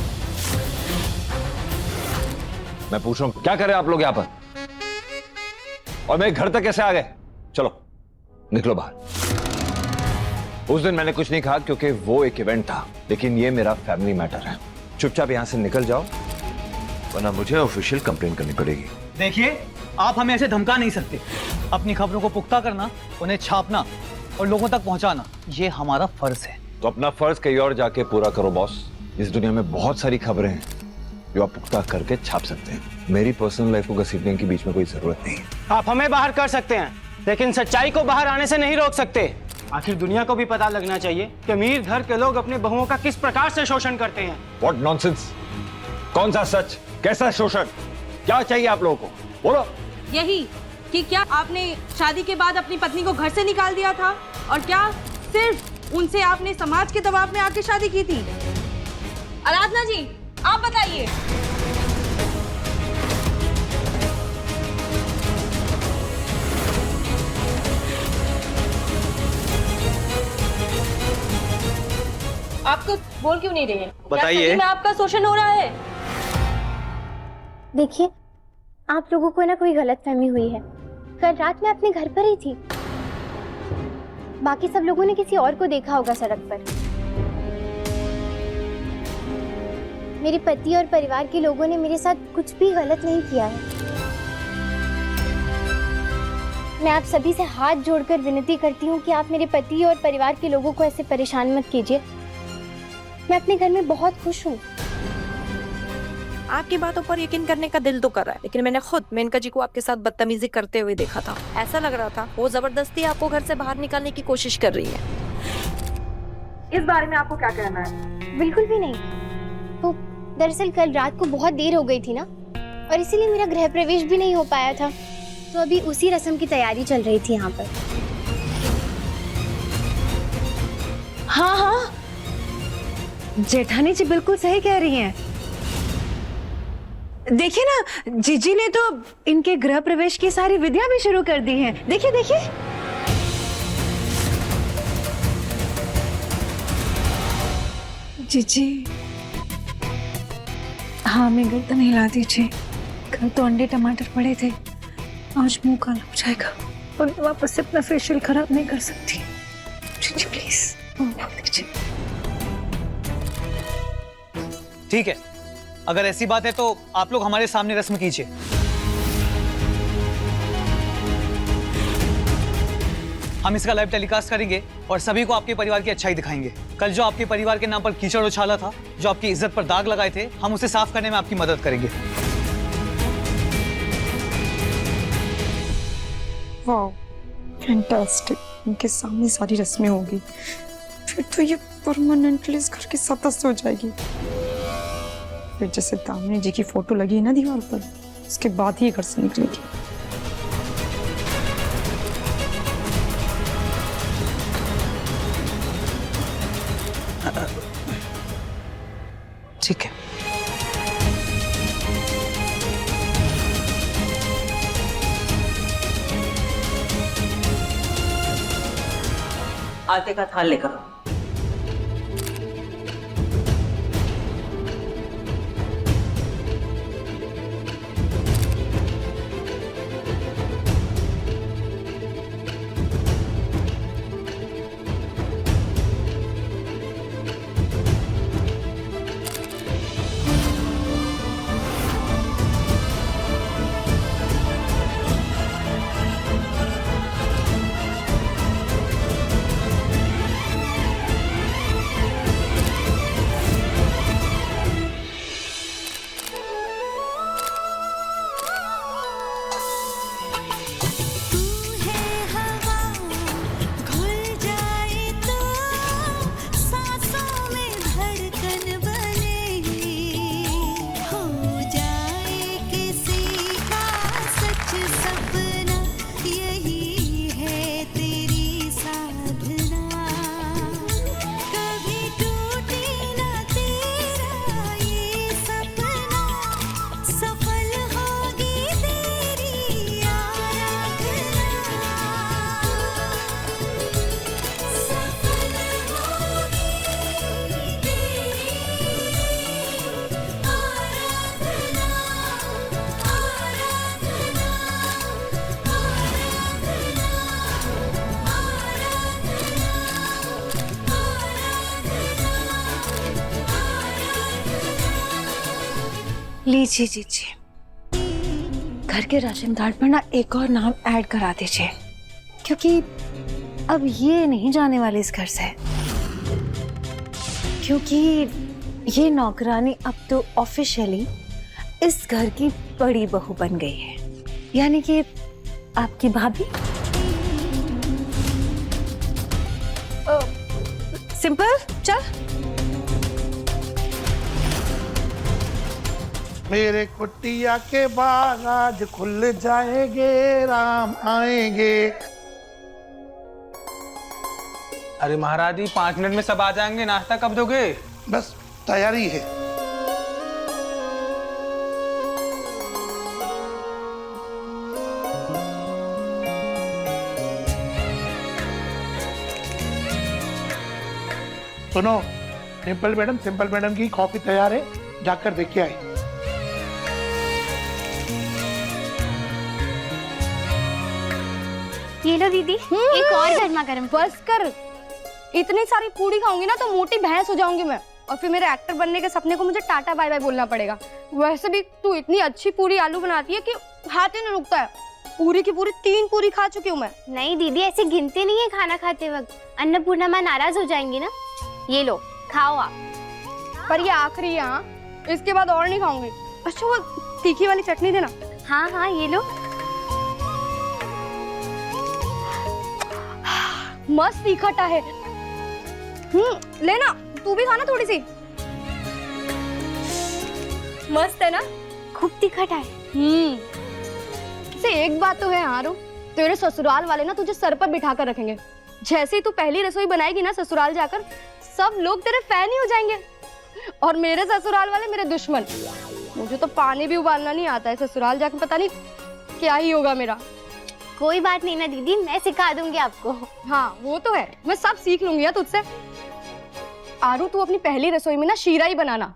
मैं पूछ रहा हूँ, क्या कर रहे हैं आप लोग यहाँ पर? और मेरे घर तक कैसे आ गए? चलो निकलो बाहर। उस दिन मैंने कुछ नहीं कहा क्योंकि वो एक इवेंट था, लेकिन ये मेरा फैमिली मैटर है। चुपचाप यहाँ से निकल जाओ वरना मुझे ऑफिशियल कंप्लेन करनी पड़ेगी। देखिए, आप हमें ऐसे धमका नहीं सकते। अपनी खबरों को पुख्ता करना, उन्हें छापना और लोगों तक पहुंचाना, ये हमारा फर्ज है। तो अपना फर्ज कहीं और जाके पूरा करो बॉस। इस दुनिया में बहुत सारी खबरें हैं जो आप पुख्ता करके छाप सकते हैं। मेरी पर्सनल लाइफ को घसीटने के बीच में कोई जरूरत नहीं। आप हमें बाहर कर सकते हैं, लेकिन सच्चाई को बाहर आने से नहीं रोक सकते। आखिर दुनिया को भी पता लगना चाहिए कि अमीर घर के लोग अपने बहुओं का किस प्रकार से शोषण करते हैं। What nonsense! कौन सा सच, कैसा शोषण? क्या चाहिए आप लोगों को? बोलो। यही कि क्या आपने शादी के बाद अपनी पत्नी को घर से निकाल दिया था, और क्या सिर्फ उनसे आपने समाज के दबाव में आके शादी की थी? आराधना जी, आप बताइए। आप तो बोल क्यों नहीं रहे हैं? बताइए। क्या सही में आपका शोषण हो रहा है? देखिए, आप लोगों को ना कोई गलतफहमी हुई है। कल रात मैं अपने घर पर ही थी। बाकी सब लोगों ने किसी और को देखा होगा सड़क पर। मेरे पति और परिवार के लोगों ने मेरे साथ कुछ भी गलत नहीं किया है। मैं आप सभी से हाथ जोड़कर विनती करती हूँ कि आप मेरे पति और परिवार के लोगों को ऐसे परेशान मत कीजिए। मैं अपने घर में बहुत खुश हूँ। आपकी बातों पर यकीन करने का दिल तो कर रहा है, लेकिन मैंने खुद मेनका जी को आपके साथ बदतमीजी करते हुए देखा था। ऐसा लग रहा था वो जबरदस्ती आपको घर से बाहर निकालने की कोशिश कर रही है। इस बारे में आपको क्या कहना है? बिल्कुल भी नहीं। तो दरअसल कल रात को बहुत देर हो गई थी ना, और इसीलिए मेरा गृह प्रवेश भी नहीं हो पाया था। तो अभी उसी रस्म की तैयारी चल रही थी यहाँ पर। हाँ हाँ, जेठानी जी बिल्कुल सही कह रही हैं। देखिए ना, जीजी ने तो इनके गृह प्रवेश की सारी विधियां भी शुरू कर दी हैं। देखिए देखिए। जीजी, हाँ मैं गर्दन हिला दीजिए। कल तो अंडे टमाटर पड़े थे, आज मुंह काला हो जाएगा और मैं वापस से अपना फेशियल खराब नहीं कर सकती। जीजी प्लीज। ठीक है, अगर ऐसी बात है तो आप लोग हमारे सामने रस्म कीजिए। हम इसका लाइव टेलीकास्ट करेंगे और सभी को आपके परिवार की अच्छाई दिखाएंगे। कल जो आपके परिवार के नाम पर कीचड़ उछाला था, जो आपकी इज्जत पर दाग लगाए थे, हम उसे साफ करने में आपकी मदद करेंगे। वाह, फैंटास्टिक। उनके सामने सारी रस्में होगी, फिर तो ये परमानेंटली इस घर की सदस्य हो जाएगी। फिर जैसे दामिनी जी की फोटो लगी है ना दीवार पर, उसके बाद ही घर से निकलेगी। ठीक है। आटे का थाल लेकर आओ। लीजिए जीजिए, घर के राशन कार्ड पर ना एक और नाम ऐड करा दीजिए, क्योंकि अब ये नहीं जाने वाले इस घर से, क्योंकि ये नौकरानी अब तो ऑफिशियली इस घर की बड़ी बहू बन गई है, यानी कि आपकी भाभी। सिंपल, चल। मेरे कुटिया के बाग आज खुल जाएंगे, राम आएंगे। अरे महाराज जी, 5 मिनट में सब आ जाएंगे, नाश्ता कब दोगे? बस तैयारी है। सुनो, सिंपल मैडम की कॉफी तैयार है, जाकर देख के आई। ये लो दीदी, एक और गर्मा गर्म। बस कर, इतनी सारी पूरी खाऊंगी ना तो मोटी भैंस हो जाऊंगी मैं, और फिर मेरे एक्टर बनने के सपने को मुझे टाटा बाय बाय बोलना पड़ेगा। वैसे भी तू इतनी अच्छी पूरी आलू बनाती है कि हाथ ही नहीं रुकता है। पूरी की पूरी 3 पूरी खा चुकी हूँ मैं। नहीं दीदी, ऐसे गिनते नहीं है खाना खाते वक्त, अन्नपूर्णा माँ नाराज हो जाएंगी ना। ये लो खाओ आप। पर ये आखिरी है, हाँ? इसके बाद और नहीं खाऊंगी। अच्छा वो तीखी वाली चटनी देना। हाँ हाँ ये लो। मस्त तीखा है। लेना, तू भी खाना थोड़ी सी। मस्त है ना? खूब तीखा है। से एक बात तो है आरू, तेरे ससुराल वाले ना तुझे सर पर बिठा कर रखेंगे। जैसे ही तू पहली रसोई बनाएगी ना ससुराल जाकर, सब लोग तेरे फैन ही हो जाएंगे। और मेरे ससुराल वाले मेरे दुश्मन। मुझे तो पानी भी उबालना नहीं आता है, ससुराल जाकर पता नहीं क्या ही होगा मेरा। कोई बात नहीं ना दीदी, मैं सिखा दूंगी आपको। हाँ वो तो है, मैं सब सीख लूंगी यार तुझसे। आरू तू अपनी पहली रसोई में ना शीरा ही बनाना।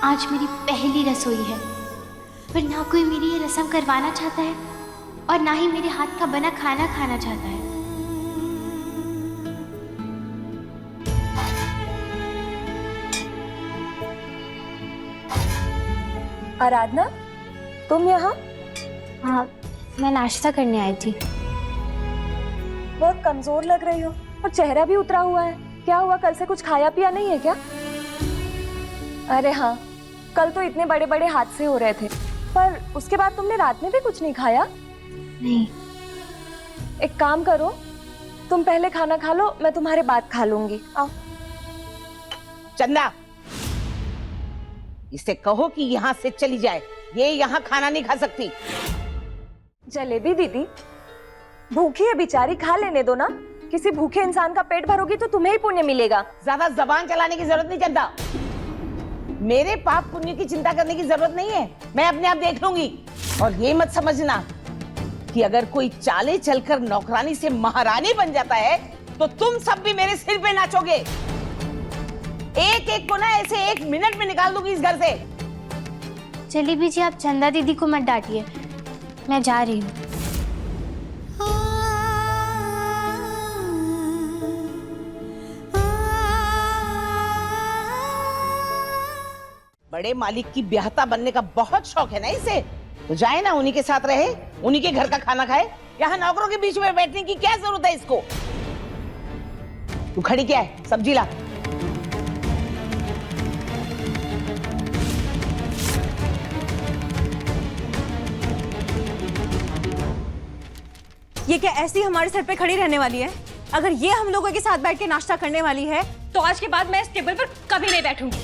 आज मेरी पहली रसोई है, पर ना कोई मेरी ये रस्म करवाना चाहता है और ना ही मेरे हाथ का बना खाना खाना चाहता है। आराधना, तुम यहाँ? हाँ, मैं नाश्ता करने आई थी। बहुत कमजोर लग रही हो और चेहरा भी उतरा हुआ है। क्या हुआ, कल से कुछ खाया पिया नहीं है क्या? अरे हाँ, कल तो इतने बड़े बड़े हादसे हो रहे थे, पर उसके बाद तुमने रात में भी कुछ नहीं खाया? नहीं। एक काम करो, तुम पहले खाना खा लो, मैं तुम्हारे बाद खा लूंगी। आओ। चंदा, इसे कहो कि यहाँ से चली जाए, ये यहाँ खाना नहीं खा सकती। जलेबी दीदी, भूखी है बेचारी, खा लेने दो ना। किसी भूखे इंसान का पेट भरोगी तो तुम्हें ही पुण्य मिलेगा। ज्यादा जबान चलाने की जरूरत नहीं चंदा। मेरे पाप पुण्य की चिंता करने की जरूरत नहीं है, मैं अपने आप देख लूंगी। और ये मत समझना कि अगर कोई चाले चलकर नौकरानी से महारानी बन जाता है तो तुम सब भी मेरे सिर पे नाचोगे। एक एक को ना ऐसे 1 मिनट में निकाल दूंगी इस घर से। जलेबी जी, आप चंदा दीदी को मत डांटिए, मैं जा रही हूँ। बड़े मालिक की ब्याहता बनने का बहुत शौक है ना इसे, तो जाए ना उन्हीं के साथ रहे, उन्हीं के घर का खाना खाए। यहाँ नौकरों के बीच में बैठने की क्या जरूरत है इसको? तू खड़ी क्या है, सब्जी ला। ये क्या ऐसी हमारे सर पे खड़ी रहने वाली है? अगर ये हम लोगों के साथ बैठ के नाश्ता करने वाली है तो आज के बाद मैं इस टेबल पर कभी नहीं बैठूंगी।